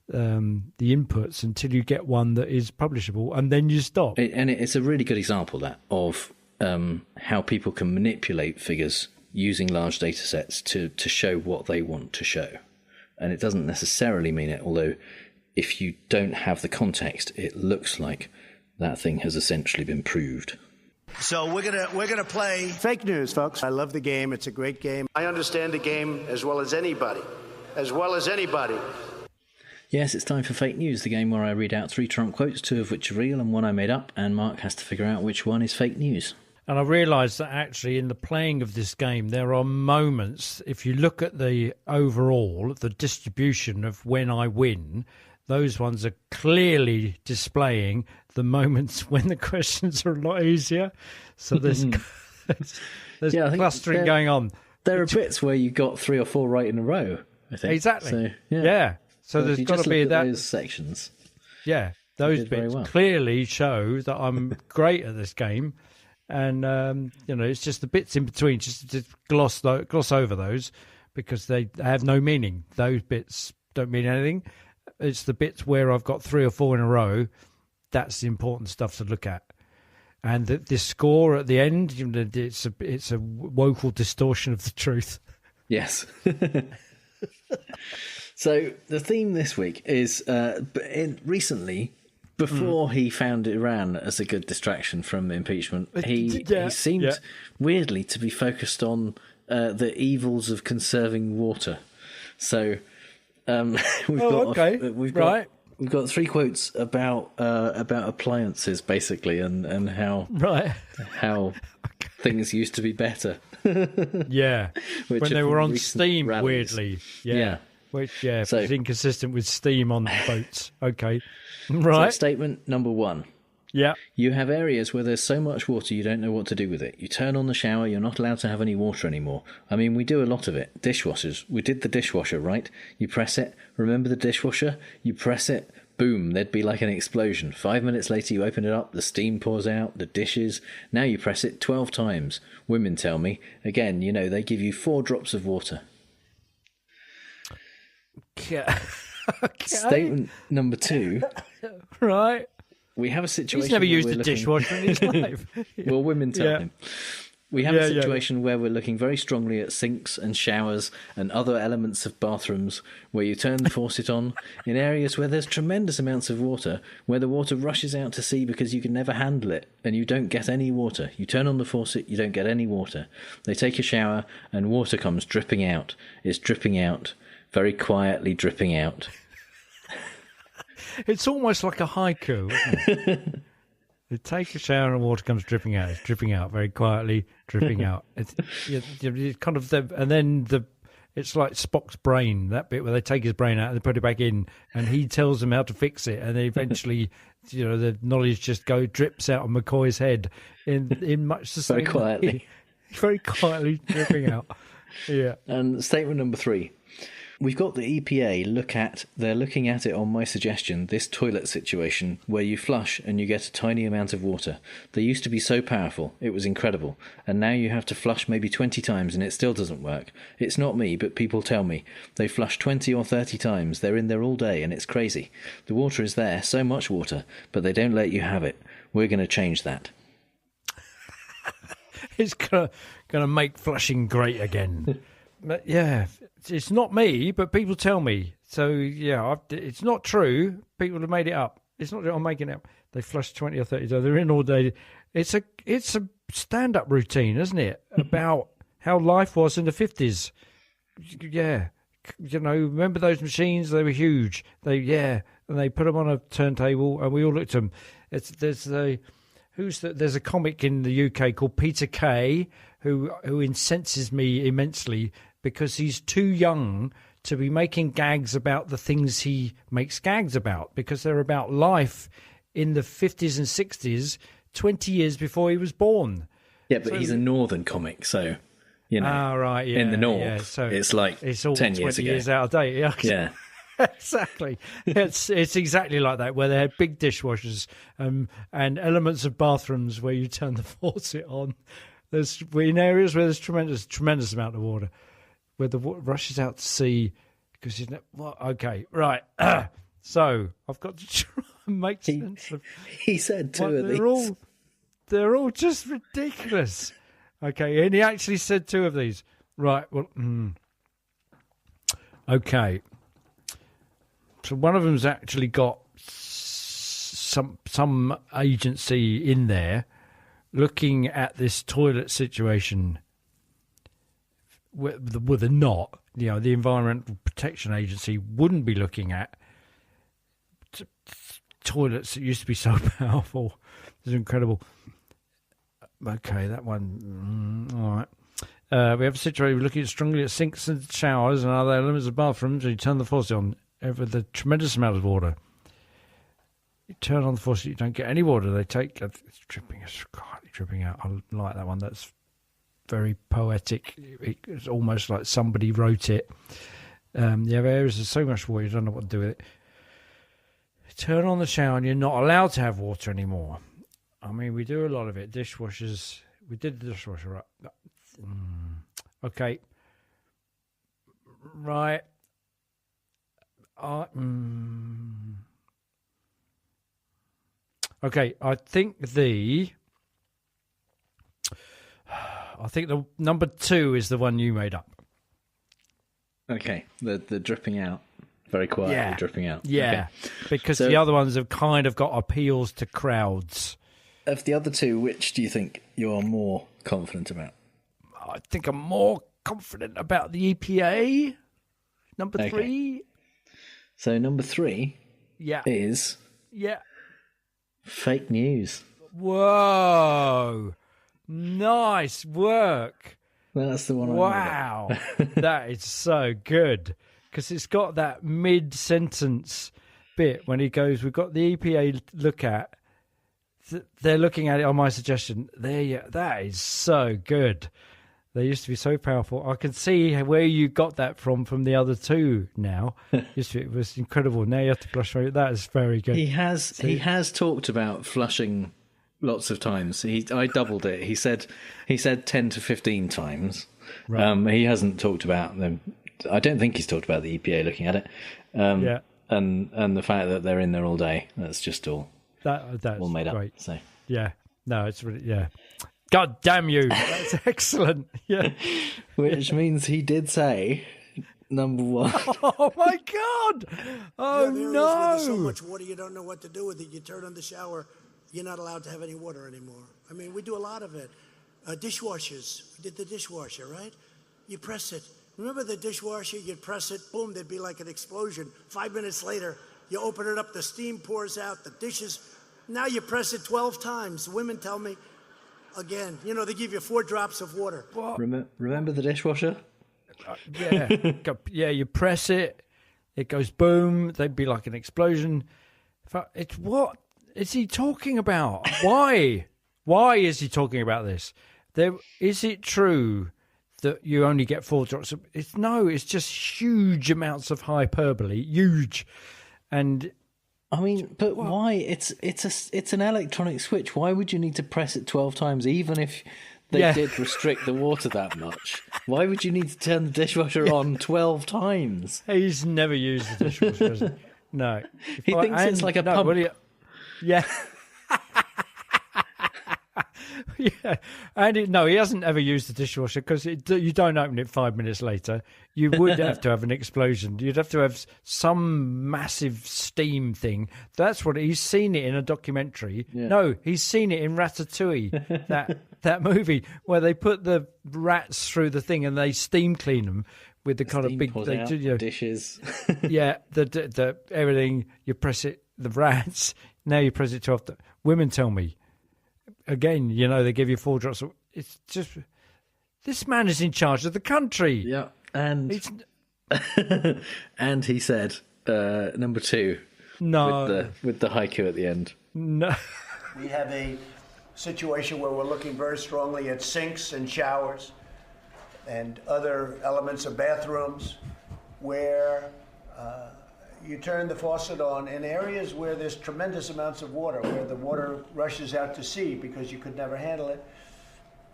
inputs until you get one that is publishable, and then you stop. And it's a really good example of how people can manipulate figures using large data sets to show what they want to show. And it doesn't necessarily mean it, although if you don't have the context, it looks like that thing has essentially been proved. So we're gonna play fake news, folks. I love the game. It's a great game. I understand the game as well as anybody. Yes, it's time for Fake News, the game where I read out 3 Trump quotes, 2 of which are real and 1 I made up, and Mark has to figure out which one is fake news. And I realised that actually in the playing of this game, there are moments, if you look at the overall, the distribution of when I win, those ones are clearly displaying the moments when the questions are a lot easier. So there's There's I think clustering going on. There are bits where you got 3 or 4 right in a row, I think. Exactly. So, yeah. So there's got to be that. Those sections. Yeah, those did very bits well. clearly show that I'm great at this game. And, it's just the bits in between, just to gloss over those because they have no meaning. Those bits don't mean anything. It's the bits where I've got 3 or 4 in a row. That's the important stuff to look at. And the score at the end, it's a woeful distortion of the truth. Yes. So the theme this week is recently, before he found Iran as a good distraction from impeachment, he seemed weirdly to be focused on the evils of conserving water. So we've got 3 quotes about appliances basically and how things used to be better. Yeah, when they were on steam, rallies. weirdly. Yeah. Which so, is inconsistent with steam on boats. Okay, right. So statement number 1. Yeah. You have areas where there's so much water you don't know what to do with it. You turn on the shower, you're not allowed to have any water anymore. I mean, we do a lot of it. Dishwashers. We did the dishwasher, right? You press it. Remember the dishwasher? You press it. Boom, there'd be like an explosion. 5 minutes later, you open it up, the steam pours out, the dishes. Now you press it 12 times. Women tell me. Again, they give you 4 drops of water. Okay. Statement number 2. Right. We have a situation. He's never used a dishwasher in his life. Well, women tell him. We have a situation where we're looking very strongly at sinks and showers and other elements of bathrooms where you turn the faucet on in areas where there's tremendous amounts of water, where the water rushes out to sea because you can never handle it and you don't get any water. You turn on the faucet, you don't get any water. They take a shower and water comes dripping out. It's dripping out, very quietly dripping out. It's almost like a haiku, isn't it? They take a shower and water comes dripping out. It's dripping out very quietly, dripping out. It's kind of and then it's like Spock's brain, that bit where they take his brain out and they put it back in, and he tells them how to fix it, and then eventually, the knowledge just drips out of McCoy's head in much the same very quietly, way. Very quietly dripping out. Yeah. And statement number 3. We've got the EPA they're looking at it on my suggestion, this toilet situation where you flush and you get a tiny amount of water. They used to be so powerful, it was incredible, and now you have to flush maybe 20 times and it still doesn't work. It's not me, but people tell me. They flush 20 or 30 times, they're in there all day and it's crazy. The water is there, so much water, but they don't let you have it. We're going to change that. It's going to make flushing great again. But yeah, it's not me, but people tell me. So, yeah, it's not true. People have made it up. It's not that I'm making it up. They flush 20 or 30 times. They're in all day. It's a stand-up routine, isn't it, about how life was in the 50s. Yeah. Remember those machines? They were huge. And they put them on a turntable, and we all looked at them. There's a comic in the UK called Peter Kay who incenses me immensely because he's too young to be making gags about the things he makes gags about, because they're about life in the 50s and 60s, 20 years before he was born. Yeah, but he's a northern comic, so, right, yeah, in the north, yeah, so it's like it's all 10 years 20 ago. years out of date. Yeah. Exactly. It's exactly like that, where they had big dishwashers and elements of bathrooms where you turn the faucet on. There's in areas where there's tremendous amount of water, where the water rushes out to sea because okay, right. So I've got to try and make sense of. He said 2 of these. They're all just ridiculous. Okay, and he actually said 2 of these. Right. Well. Okay. So one of them's actually got some agency in there looking at this toilet situation with a not. The Environmental Protection Agency wouldn't be looking at toilets that used to be so powerful. It's incredible. Okay, that one. All right. We have a situation we're looking strongly at sinks and showers and other elements of bathrooms, and you turn the faucet on with a tremendous amount of water. You turn on the faucet, you don't get any water. They take it's dripping out. I like that one. That's very poetic. It's almost like somebody wrote it. You have areas of so much water, you don't know what to do with it. Turn on the shower and you're not allowed to have water anymore. I mean, we do a lot of it. Dishwashers, we did the dishwasher up. Okay. Right. Okay, I think the number 2 is the one you made up. Okay, the dripping out, very quietly dripping out. Yeah, okay. Because the other ones have kind of got appeals to crowds. Of the other two, which do you think you're more confident about? I think I'm more confident about the EPA. Number 3. So number 3 is fake news. Whoa. Nice work. That's the one. Wow. That is so good. Because it's got that mid-sentence bit when he goes, we've got the EPA look at. They're looking at it on my suggestion. That is so good. They used to be so powerful. I can see where you got that from the other two now. It was incredible. Now you have to flush through it. That is very good. He has talked about flushing lots of times. I doubled it. He said 10 to 15 times. Right. He hasn't talked about them. I don't think he's talked about the EPA looking at it. And the fact that they're in there all day. That's just all. That's all made great. Up. So yeah, no, it's really God damn you! That's excellent. Yeah, which means he did say number 1. Oh my God! Oh no! There's so much water you don't know what to do with it. You turn on the shower, you're not allowed to have any water anymore. I mean, we do a lot of it. Dishwashers. We did the dishwasher, right? You press it. Remember the dishwasher? You'd press it, boom, there'd be like an explosion. 5 minutes later, you open it up, the steam pours out, the dishes. Now you press it 12 times. Women tell me, again, they give you 4 drops of water. Remember the dishwasher? Yeah, you press it, it goes boom, there'd be like an explosion. What is he talking about? Why? Why is he talking about this? Is it true that you only get 4 drops? It's just huge amounts of hyperbole, huge. And I mean, but why? It's an electronic switch. Why would you need to press it 12 times, even if they did restrict the water that much? Why would you need to turn the dishwasher on 12 times? He's never used the dishwasher, has he? No. He thinks it's like a pump. Yeah. Yeah, and he hasn't ever used the dishwasher because you don't open it 5 minutes later. You would have to have an explosion. You'd have to have some massive steam thing. That's what he's seen it in a documentary. Yeah. No, he's seen it in Ratatouille, that movie where they put the rats through the thing and they steam clean them with the kind of big dishes. Yeah, the everything. You press it, the rats. Now you press it 12. Women tell me. Again, they give you 4 drops. It's just this man is in charge of the country. Yeah, and and he said number 2. No, with the haiku at the end. No, we have a situation where we're looking very strongly at sinks and showers and other elements of bathrooms where you turn the faucet on in areas where there's tremendous amounts of water, where the water rushes out to sea because you could never handle it,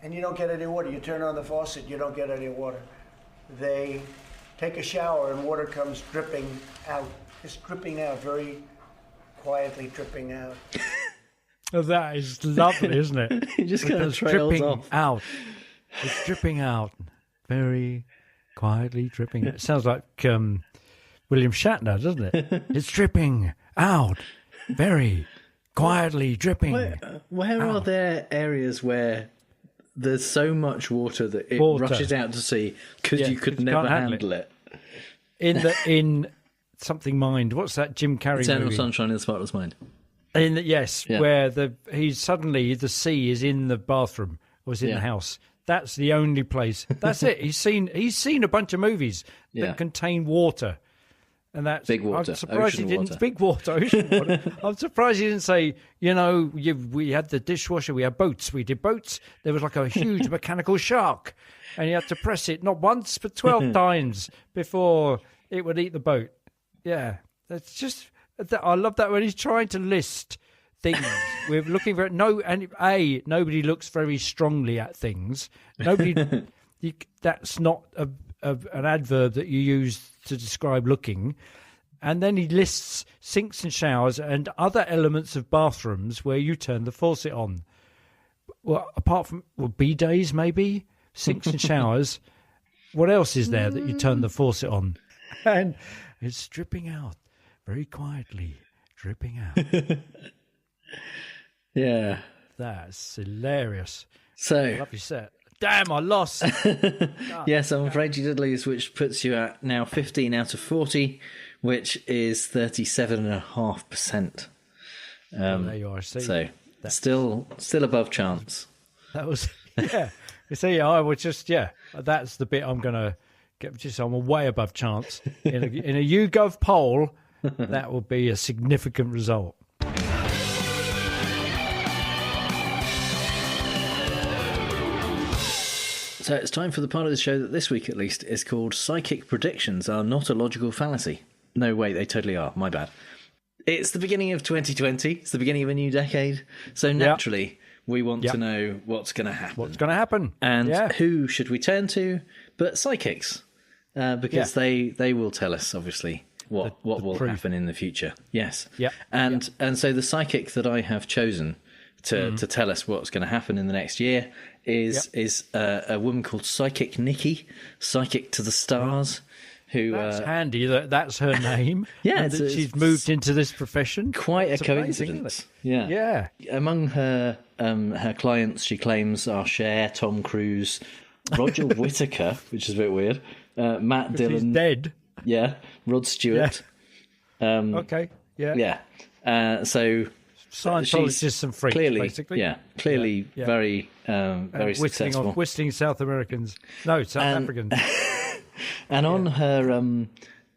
and you don't get any water. You turn on the faucet, you don't get any water. They take a shower and water comes dripping out, just dripping out, very quietly dripping out. Oh, that is lovely, isn't it? It just kind of trails off. Out. It's dripping out, very quietly dripping. It sounds like William Shatner, doesn't it? It's dripping out, very quietly dripping. Where are there areas where there's so much water that it rushes out to sea because you could never handle it? In Something Mind, what's that Jim Carrey Eternal movie? Sunshine in the Spotless Mind. Where the sea is in the bathroom or is in the house. That's the only place. That's it. He's seen a bunch of movies that contain water. And that's Big water, I'm surprised he ocean didn't. water. Big water, ocean water. I'm surprised he didn't say, we had the dishwasher, we had boats, we did boats. There was like a huge mechanical shark, and you had to press it not once but 12 times before it would eat the boat. Yeah, that's just. I love that when he's trying to list things. We're looking for nobody looks very strongly at things. Nobody. That's not an adverb that you use to describe looking. And then he lists sinks and showers and other elements of bathrooms where you turn the faucet on. Well, apart from bidets, maybe sinks and showers. What else is there that you turn the faucet on? And it's dripping out very quietly, dripping out. Yeah, that's hilarious. So lovely set. Damn, I lost. Yes, I'm afraid you did lose, which puts you at now 15 out of 40, which is 37.5%. There you are. See, so still above chance. That was You see, I was just that's the bit I'm gonna get. I'm way above chance in a YouGov poll. That will be a significant result. So it's time for the part of the show that this week at least is called Psychic Predictions Are Not a Logical Fallacy. No, wait, they totally are. My bad. It's the beginning of 2020. It's the beginning of a new decade. So naturally, we want to know what's going to happen. What's going to happen? And who should we turn to but psychics? Because they will tell us, obviously, what will happen in the future. Yes. Yeah. And so the psychic that I have chosen to tell us what's going to happen in the next year is a woman called Psychic Nikki, Psychic to the Stars, who that's handy that's her name. And that she's moved into this profession. Quite it's a coincidence. Yeah. Among her clients, she claims are Cher, Tom Cruise, Roger Whittaker, which is a bit weird, Matt Dillon, he's dead. Yeah, Rod Stewart. Okay. Yeah. So Scientologists and freaks, clearly, basically. Clearly very successful. Whistling South Americans. No, South Africans. And on her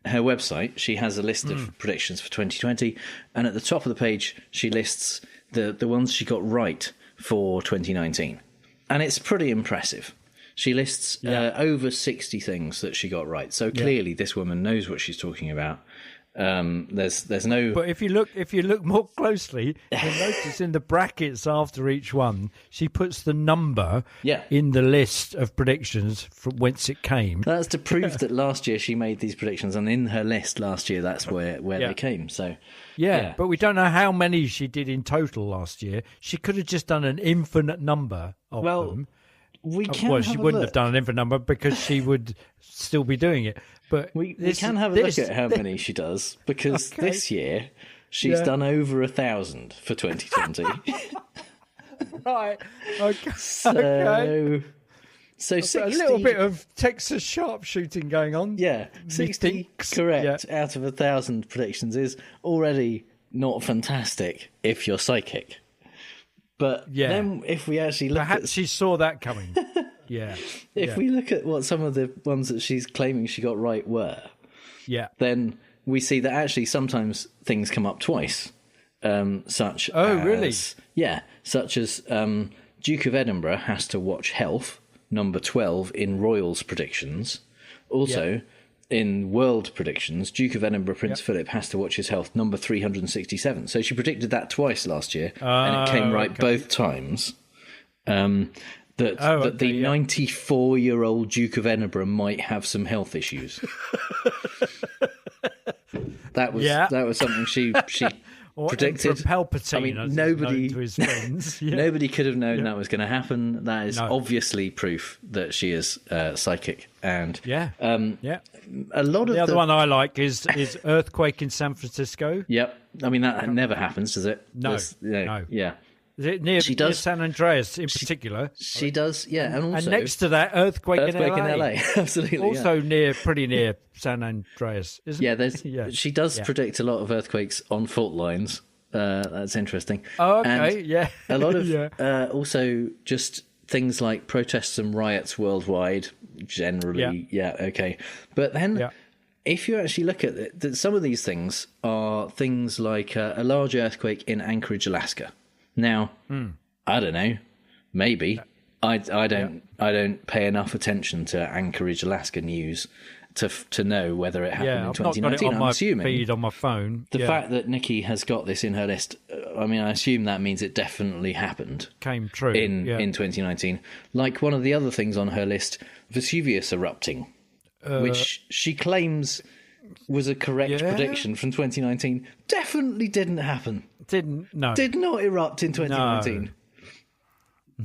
website, she has a list of predictions for 2020. And at the top of the page, she lists the ones she got right for 2019. And it's pretty impressive. She lists over 60 things that she got right. So clearly this woman knows what she's talking about. There's no. But if you look more closely, you'll notice in the brackets after each one, she puts the number in the list of predictions from whence it came. That's to prove that last year she made these predictions, and in her list last year, that's where they came. So but we don't know how many she did in total last year. She could have just done an infinite number of them. She wouldn't have done an infinite number because she would still be doing it. But we can have a look at how many she does, because this year she's done over 1,000 for 2020. Right. Okay. So 60, a little bit of Texas sharpshooting going on. Yeah, 60 correct out of 1,000 predictions is already not fantastic if you're psychic. But then if we actually look perhaps she saw that coming. If we look at what some of the ones that she's claiming she got right were, then we see that actually sometimes things come up twice. Such as Duke of Edinburgh has to watch health, number 12 in Royals predictions. Also, in world predictions, Duke of Edinburgh Prince Philip has to watch his health, number 367. So she predicted that twice last year, and it came right both times. That the 94-year-old Duke of Edinburgh might have some health issues. That was something she predicted. Palpatine, I mean, nobody to his friends. Nobody could have known that was going to happen. That is obviously proof that she is psychic. And a lot of the other one I like is earthquake in San Francisco. Yep, I mean that never happens, does it? No. Yeah. Is it near San Andreas in particular? She does, and also next to that, earthquake in LA. Absolutely. Also pretty near San Andreas, isn't it? Yeah, she does predict a lot of earthquakes on fault lines. That's interesting. Oh, okay, and a lot of also just things like protests and riots worldwide. Generally, okay. But then if you actually look at it, some of these things are things like a large earthquake in Anchorage, Alaska. Now, I don't know, maybe I don't pay enough attention to Anchorage, Alaska news to know whether it happened in 2019. I've got it on I'm my assuming feed on my phone. the fact that Nikki has got this in her list. I mean, I assume that means it definitely happened. Came true in 2019. Like one of the other things on her list, Vesuvius erupting, which she claims was a correct prediction from 2019. Definitely didn't happen. Did not erupt in 2019.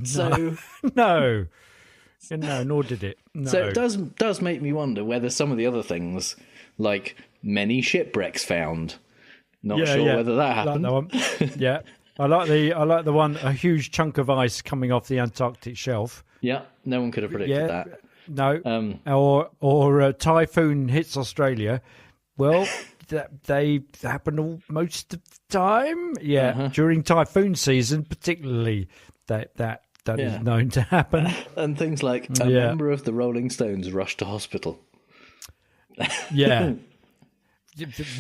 So no, nor did it. No. So it does make me wonder whether some of the other things, like many shipwrecks found, not sure whether that happened. Like that one. Yeah, I like the one, a huge chunk of ice coming off the Antarctic shelf. Yeah, no one could have predicted that. No, or a typhoon hits Australia. Well, they happen most of the time. Yeah, during typhoon season, particularly that is known to happen. And things like a member of the Rolling Stones rushed to hospital. Yeah.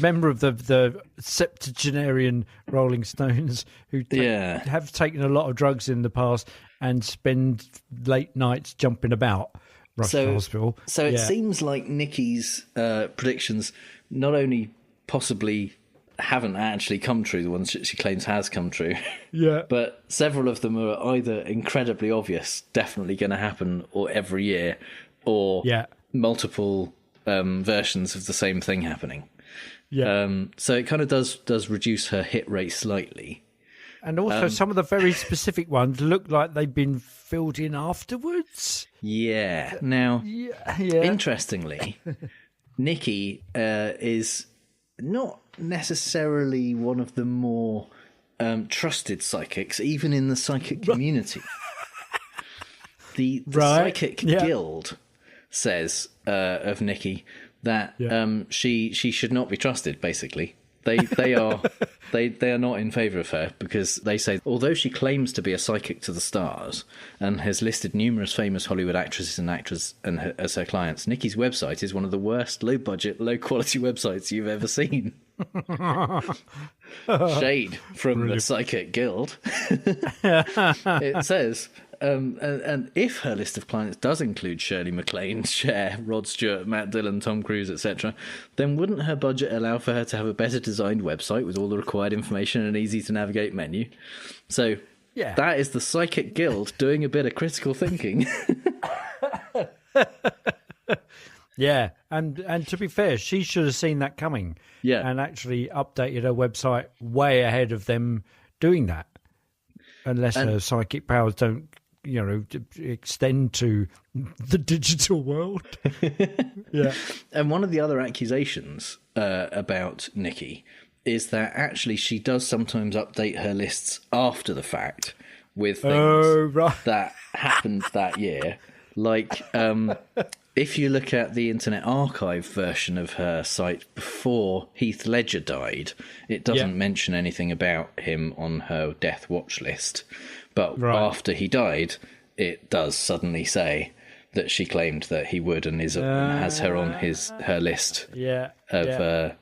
Member of the septuagenarian Rolling Stones who have taken a lot of drugs in the past and spend late nights jumping about, rushed to hospital. So it seems like Nikki's predictions not only possibly haven't actually come true, the ones that she claims has come true, but several of them are either incredibly obvious, definitely going to happen, or every year, or multiple versions of the same thing happening. So it kind of does reduce her hit rate slightly. And also some of the very specific ones look like they've been filled in afterwards. Yeah. Now, interestingly, Nikki is not necessarily one of the more trusted psychics, even in the psychic community. The Psychic Guild says of Nikki that she should not be trusted. Basically, they are not in favour of her because they say although she claims to be a psychic to the stars and has listed numerous famous Hollywood actresses and actors as her clients, Nikki's website is one of the worst low budget, low quality websites you've ever seen. Shade from the Psychic Guild. It says, and if her list of clients does include Shirley MacLaine, Cher, Rod Stewart, Matt Dillon, Tom Cruise, etc., then wouldn't her budget allow for her to have a better designed website with all the required information and an easy to navigate menu? So that is the Psychic Guild doing a bit of critical thinking. Yeah, and to be fair, she should have seen that coming. Yeah, and actually updated her website way ahead of them doing that. Unless her psychic powers don't, extend to the digital world. Yeah. And one of the other accusations about Nikki is that actually she does sometimes update her lists after the fact with things that happened that year. Like, if you look at the Internet Archive version of her site before Heath Ledger died, it doesn't mention anything about him on her death watch list. But after he died, it does suddenly say that she claimed that he would and has her on her list of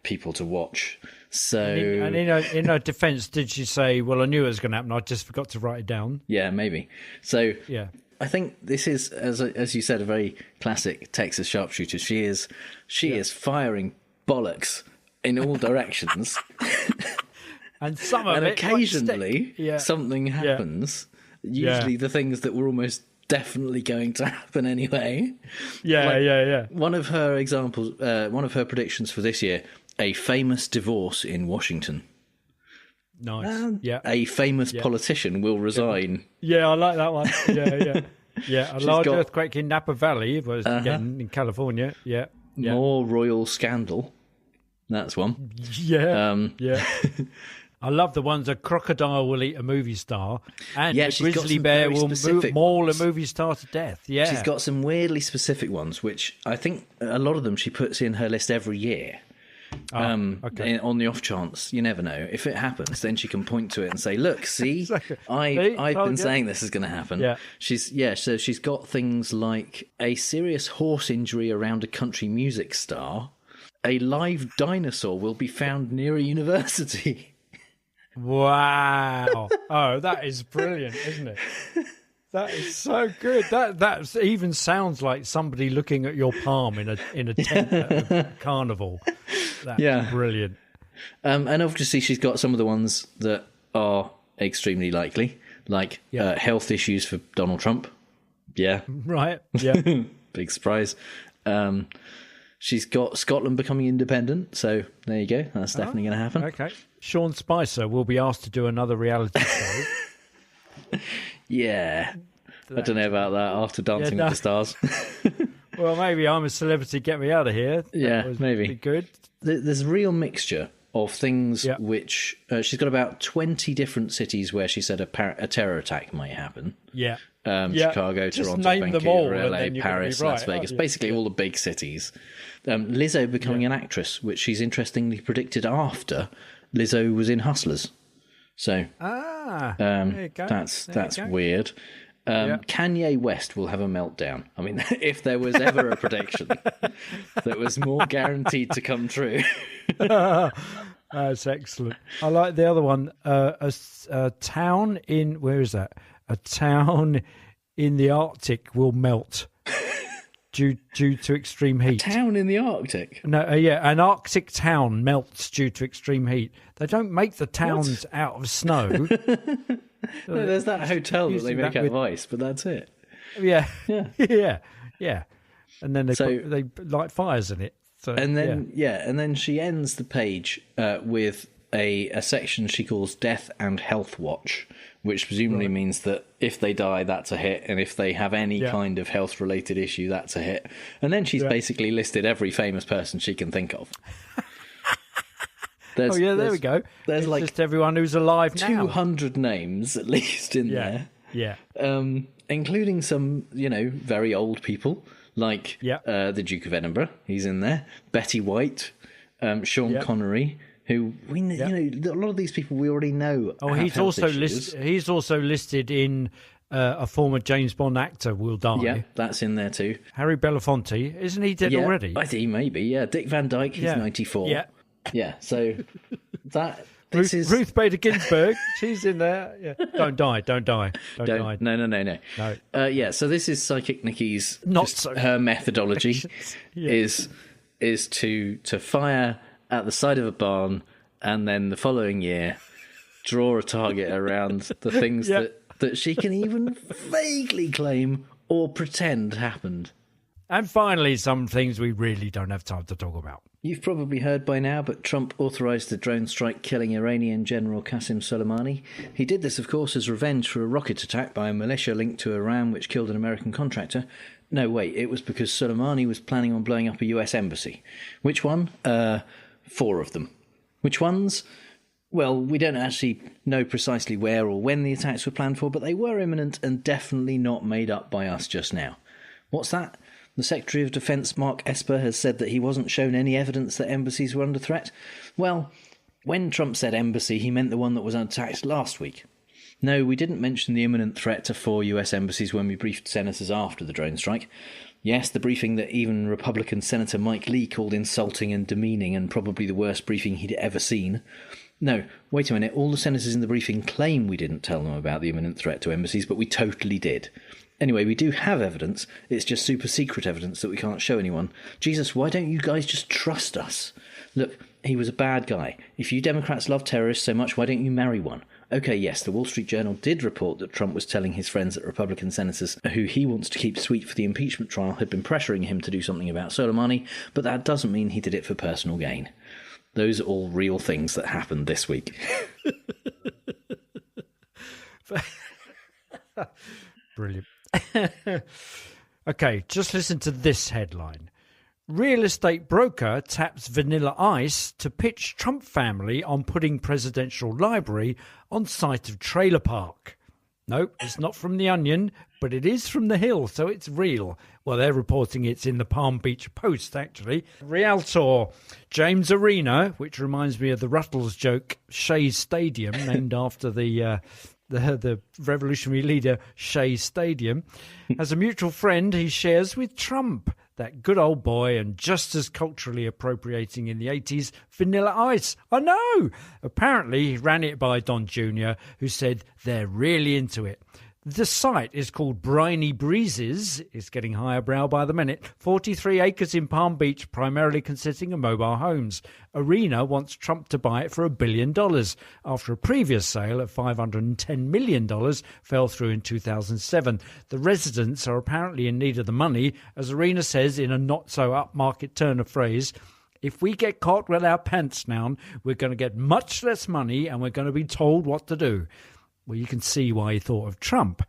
people to watch. So, and in her defence, did she say, "Well, I knew it was going to happen. I just forgot to write it down"? Yeah, maybe. So, I think this is, as you said, a very classic Texas Sharpshooter. She is firing bollocks in all directions, and some of it, occasionally something happens. Usually, the things that were almost definitely going to happen anyway. One of her examples, one of her predictions for this year: a famous divorce in Washington. Nice. A famous politician will resign. Yeah, I like that one. Yeah. A large earthquake in Napa Valley was again in California. Yeah. More royal scandal. That's one. Yeah. I love the ones a crocodile will eat a movie star and a grizzly bear will maul a movie star to death. Yeah. She's got some weirdly specific ones, which I think a lot of them she puts in her list every year. On the off chance, you never know. If it happens, then she can point to it and say, "Look, see, I've been saying this is going to happen." Yeah. So she's got things like a serious horse injury around a country music star. A live dinosaur will be found near a university. Wow! Oh, that is brilliant, isn't it? That is so good. That even sounds like somebody looking at your palm in a tent at a carnival. That's brilliant. And obviously she's got some of the ones that are extremely likely, like health issues for Donald Trump. Yeah. Right. Yeah. Big surprise. She's got Scotland becoming independent, so there you go. That's definitely going to happen. Okay. Sean Spicer will be asked to do another reality show. Yeah. I don't know about that after Dancing with the Stars. Well, maybe I'm a celebrity, get me out of here. Maybe. Be good. There's a real mixture of things which... she's got about 20 different cities where she said a terror attack might happen. Yeah. Chicago, Just Toronto, name them all, Vancouver, and LA, then you're Paris, gonna be Las right, Vegas. aren't you? Basically all the big cities. Lizzo becoming an actress, which she's interestingly predicted after Lizzo was in Hustlers. So there you go. That's weird. Kanye West will have a meltdown. I mean, if there was ever a prediction that was more guaranteed to come true. That's excellent. I like the other one. A town in, where is that? A town in the Arctic will melt due to extreme heat. A town in the Arctic? No, an Arctic town melts due to extreme heat. They don't make the towns out of snow. No, there's that hotel that they make out of ice, but that's it. Yeah. And then they light fires in it. So, and then she ends the page with a section she calls Death and Health Watch, which presumably means that if they die, that's a hit, and if they have any kind of health-related issue, that's a hit. And then she's basically listed every famous person she can think of. There we go. There's it's like just everyone who's alive now. 200 names at least in there. Yeah. Including some, very old people, like the Duke of Edinburgh. He's in there. Betty White, Sean Connery, who a lot of these people we already know. Oh, he's also listed in a former James Bond actor will die. Yeah, that's in there too. Harry Belafonte, isn't he dead already? I think maybe. Yeah, Dick Van Dyke. He's 94. Yeah. So that. Ruth Bader Ginsburg, she's in there. Yeah. Don't die. No. So this is Psychic Nikki's. Her methodology is to fire at the side of a barn, and then the following year draw a target around the things that she can even vaguely claim or pretend happened. And finally, some things we really don't have time to talk about. You've probably heard by now, but Trump authorised the drone strike killing Iranian General Qasem Soleimani. He did this, of course, as revenge for a rocket attack by a militia linked to Iran which killed an American contractor. No, wait, it was because Soleimani was planning on blowing up a US embassy. Which one? 4 of them. Which ones? Well, we don't actually know precisely where or when the attacks were planned for, but they were imminent and definitely not made up by us just now. What's that? The Secretary of Defence, Mark Esper, has said that he wasn't shown any evidence that embassies were under threat. Well, when Trump said embassy, he meant the one that was attacked last week. No, we didn't mention the imminent threat to 4 US embassies when we briefed senators after the drone strike. Yes, the briefing that even Republican Senator Mike Lee called insulting and demeaning and probably the worst briefing he'd ever seen. No, wait a minute, all the senators in the briefing claim we didn't tell them about the imminent threat to embassies, but we totally did. Anyway, we do have evidence, it's just super secret evidence that we can't show anyone. Jesus, why don't you guys just trust us? Look, he was a bad guy. If you Democrats love terrorists so much, why don't you marry one? Okay, yes, the Wall Street Journal did report that Trump was telling his friends at Republican senators who he wants to keep sweet for the impeachment trial had been pressuring him to do something about Soleimani, but that doesn't mean he did it for personal gain. Those are all real things that happened this week. Brilliant. Okay, just listen to this headline. Real estate broker taps Vanilla Ice to pitch Trump family on putting presidential library on site of trailer park. No, it's not from The Onion, but it is from The Hill, so it's real. Well, they're reporting it's in the Palm Beach Post, actually. Realtor James Arena, which reminds me of the Ruttles joke, Shea Stadium, named after the revolutionary leader Shea Stadium, has a mutual friend he shares with Trump, that good old boy and just as culturally appropriating in the 80s, Vanilla Ice. I know! Apparently he ran it by Don Jr., who said they're really into it. The site is called Briny Breezes. It's getting higher brow by the minute. 43 acres in Palm Beach, primarily consisting of mobile homes. Arena wants Trump to buy it for $1 billion after a previous sale of $510 million fell through in 2007. The residents are apparently in need of the money, as Arena says in a not-so-upmarket turn of phrase, if we get caught with our pants down, we're going to get much less money and we're going to be told what to do. Well, you can see why he thought of Trump.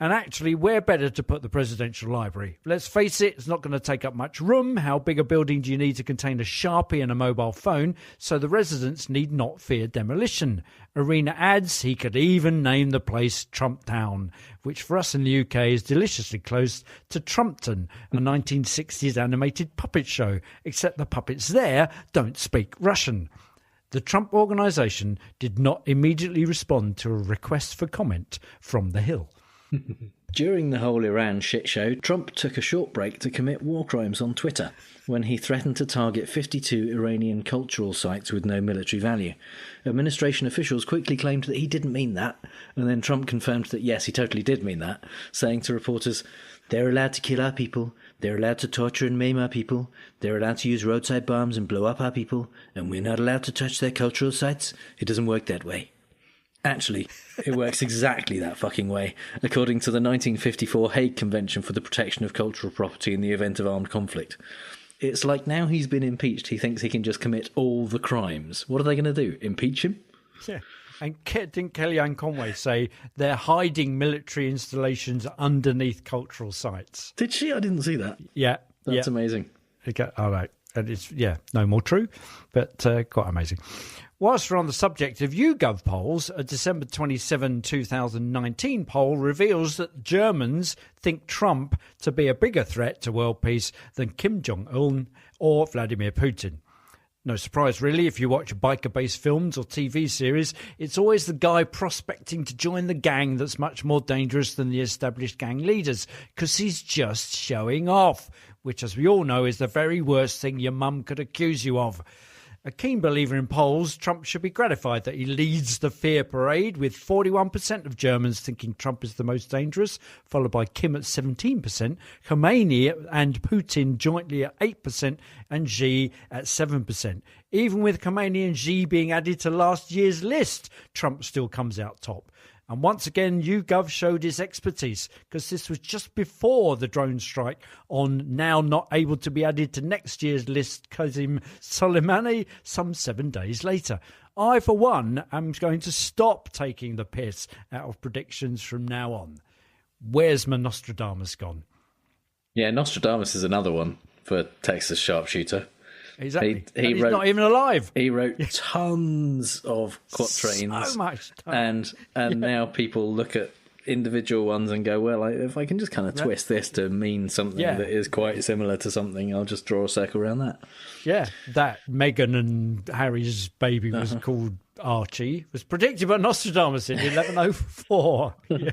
And actually, where better to put the presidential library? Let's face it, it's not going to take up much room. How big a building do you need to contain a Sharpie and a mobile phone? So the residents need not fear demolition. Arena adds he could even name the place Trump Town, which for us in the UK is deliciously close to Trumpton, a 1960s animated puppet show, except the puppets there don't speak Russian. The Trump Organisation did not immediately respond to a request for comment from The Hill. During the whole Iran shit show, Trump took a short break to commit war crimes on Twitter when he threatened to target 52 Iranian cultural sites with no military value. Administration officials quickly claimed that he didn't mean that, and then Trump confirmed that yes, he totally did mean that, saying to reporters, "They're allowed to kill our people, they're allowed to torture and maim our people, they're allowed to use roadside bombs and blow up our people, and we're not allowed to touch their cultural sites. It doesn't work that way." Actually, it works exactly that fucking way, according to the 1954 Hague Convention for the Protection of Cultural Property in the Event of Armed Conflict. It's like now he's been impeached, he thinks he can just commit all the crimes. What are they going to do? Impeach him? Yeah. And didn't Kellyanne Conway say they're hiding military installations underneath cultural sites? Did she? I didn't see that. Yeah. That's amazing. Okay, all right. And it's, no more true, but quite amazing. Whilst we're on the subject of YouGov polls, a December 27, 2019 poll reveals that Germans think Trump to be a bigger threat to world peace than Kim Jong-un or Vladimir Putin. No surprise, really, if you watch biker-based films or TV series, it's always the guy prospecting to join the gang that's much more dangerous than the established gang leaders, because he's just showing off, which, as we all know, is the very worst thing your mum could accuse you of. A keen believer in polls, Trump should be gratified that he leads the fear parade, with 41% of Germans thinking Trump is the most dangerous, followed by Kim at 17%, Khomeini and Putin jointly at 8%, and Xi at 7%. Even with Khomeini and Xi being added to last year's list, Trump still comes out top. And once again, YouGov showed his expertise, because this was just before the drone strike on now not able to be added to next year's list, Qasem Soleimani, some 7 days later. I, for one, am going to stop taking the piss out of predictions from now on. Where's my Nostradamus gone? Yeah, Nostradamus is another one for Texas Sharpshooter. Exactly. He's not even alive. He wrote tons of quatrains. So much. And now people look at individual ones and go, well, if I can just kind of twist this to mean something that is quite similar to something, I'll just draw a circle around that. Yeah, that Meghan and Harry's baby was called Archie, was predicted by Nostradamus in 1104. Yeah.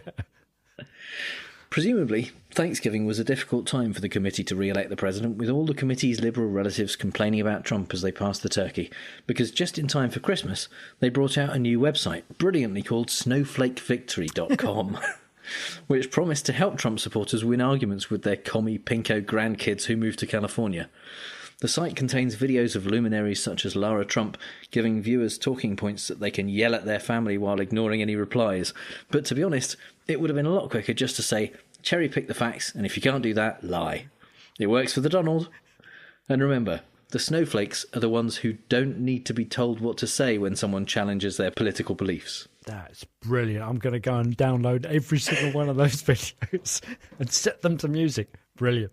Presumably, Thanksgiving was a difficult time for the committee to re-elect the president, with all the committee's Liberal relatives complaining about Trump as they passed the turkey, because just in time for Christmas, they brought out a new website, brilliantly called snowflakevictory.com, which promised to help Trump supporters win arguments with their commie pinko grandkids who moved to California. The site contains videos of luminaries such as Lara Trump giving viewers talking points that they can yell at their family while ignoring any replies. But to be honest, it would have been a lot quicker just to say, cherry pick the facts, and if you can't do that, lie. It works for the Donald. And remember, the snowflakes are the ones who don't need to be told what to say when someone challenges their political beliefs. That's brilliant. I'm going to go and download every single one of those videos and set them to music. Brilliant.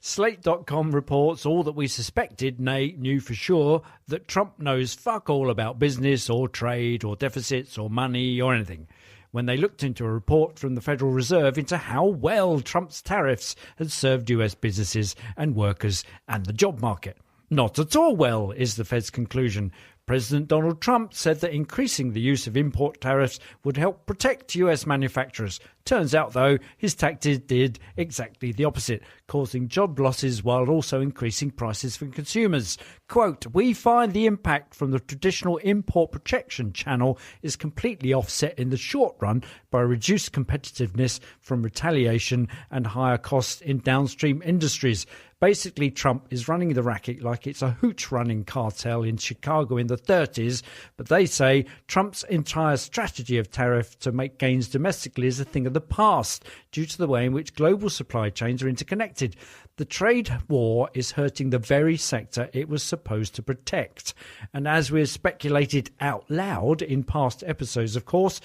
Slate.com reports all that we suspected, nay, knew for sure, that Trump knows fuck all about business or trade or deficits or money or anything. when they looked into a report from the Federal Reserve into how well Trump's tariffs had served US businesses and workers and the job market. Not at all well, is the Fed's conclusion. President Donald Trump said that increasing the use of import tariffs would help protect US manufacturers. Turns out, though, his tactics did exactly the opposite, causing job losses while also increasing prices for consumers. Quote, "We find the impact from the traditional import protection channel is completely offset in the short run by reduced competitiveness from retaliation and higher costs in downstream industries." Basically, Trump is running the racket like it's a hooch-running cartel in Chicago in the 30s, but they say Trump's entire strategy of tariff to make gains domestically is a thing of the past due to the way in which global supply chains are interconnected. The trade war is hurting the very sector it was supposed to protect. And as we've speculated out loud in past episodes, of course,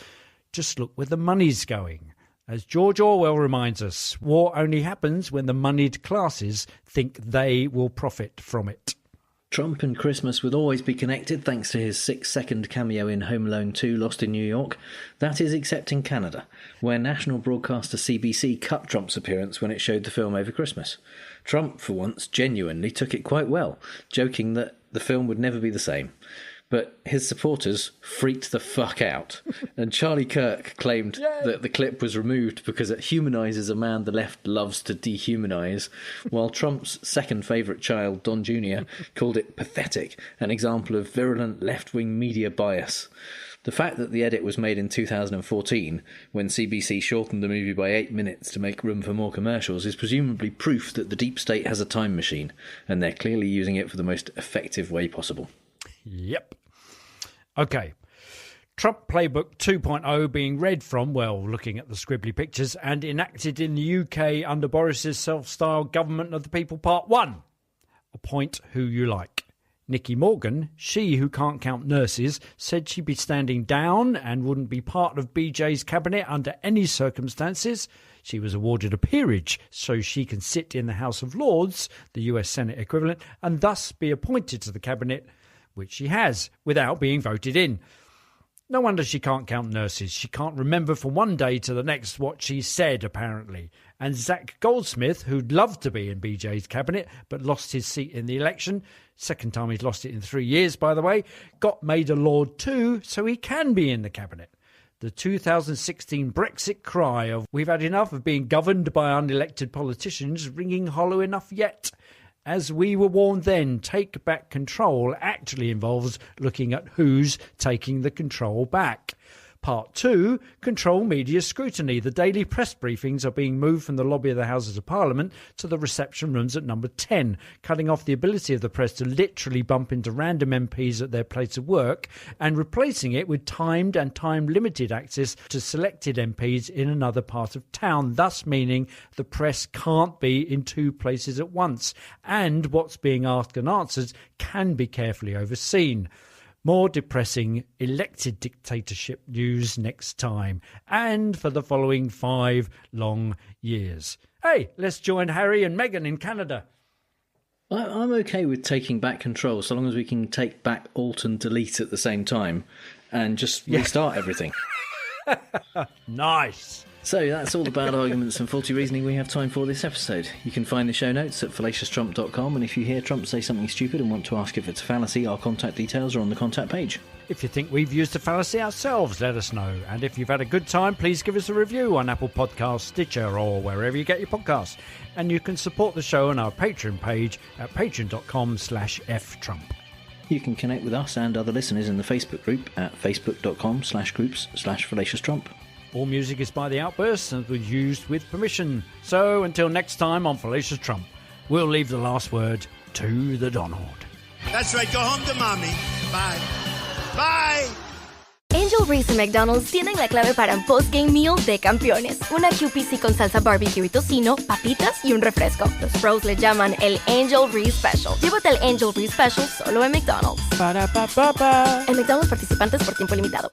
just look where the money's going. As George Orwell reminds us, war only happens when the moneyed classes think they will profit from it. Trump and Christmas would always be connected thanks to his 6-second cameo in Home Alone 2 Lost in New York. That is except in Canada, where national broadcaster CBC cut Trump's appearance when it showed the film over Christmas. Trump, for once, genuinely took it quite well, joking that the film would never be the same. But his supporters freaked the fuck out, and Charlie Kirk claimed that the clip was removed because it humanises a man the left loves to dehumanise, while Trump's second favourite child, Don Jr., called it pathetic, an example of virulent left-wing media bias. The fact that the edit was made in 2014, when CBC shortened the movie by 8 minutes to make room for more commercials, is presumably proof that the deep state has a time machine, and they're clearly using it for the most effective way possible. Yep. Okay. Trump Playbook 2.0 being read from, well, looking at the scribbly pictures, and enacted in the UK under Boris's self-styled Government of the People Part 1. Appoint who you like. Nikki Morgan, she who can't count nurses, said she'd be standing down and wouldn't be part of BJ's cabinet under any circumstances. She was awarded a peerage so she can sit in the House of Lords, the US Senate equivalent, and thus be appointed to the cabinet, which she has, without being voted in. No wonder she can't count nurses. She can't remember from one day to the next what she said, apparently. And Zach Goldsmith, who'd loved to be in BJ's cabinet, but lost his seat in the election, second time he's lost it in 3 years, by the way, got made a Lord too, so he can be in the cabinet. The 2016 Brexit cry of "we've had enough of being governed by unelected politicians" ringing hollow enough yet. As we were warned then, take back control actually involves looking at who's taking the control back. Part 2, control media scrutiny. The daily press briefings are being moved from the lobby of the Houses of Parliament to the reception rooms at number 10, cutting off the ability of the press to literally bump into random MPs at their place of work and replacing it with timed and time-limited access to selected MPs in another part of town, thus meaning the press can't be in two places at once, and what's being asked and answered can be carefully overseen. More depressing elected dictatorship news next time, and for the following 5 long years. Hey, let's join Harry and Meghan in Canada. I'm okay with taking back control so long as we can take back Alt and Delete at the same time and just restart everything. Nice. So that's all the bad arguments and faulty reasoning we have time for this episode. You can find the show notes at fallacioustrump.com, and if you hear Trump say something stupid and want to ask if it's a fallacy, our contact details are on the contact page. If you think we've used a fallacy ourselves, let us know. And if you've had a good time, please give us a review on Apple Podcasts, Stitcher, or wherever you get your podcasts. And you can support the show on our Patreon page at patreon.com/ftrump. You can connect with us and other listeners in the Facebook group at facebook.com/groups/fallacioustrump. All music is by The Outbursts and was used with permission. So until next time on Fallacious Trump, we'll leave the last word to the Donald. That's right, go home to mommy. Bye. Bye. Angel Reese y McDonald's tienen la clave para un post-game meal de campeones. Una QPC con salsa barbecue y tocino, papitas y un refresco. Los pros le llaman el Angel Reese Special. Llévate el Angel Reese Special solo en McDonald's. En McDonald's participantes por tiempo limitado.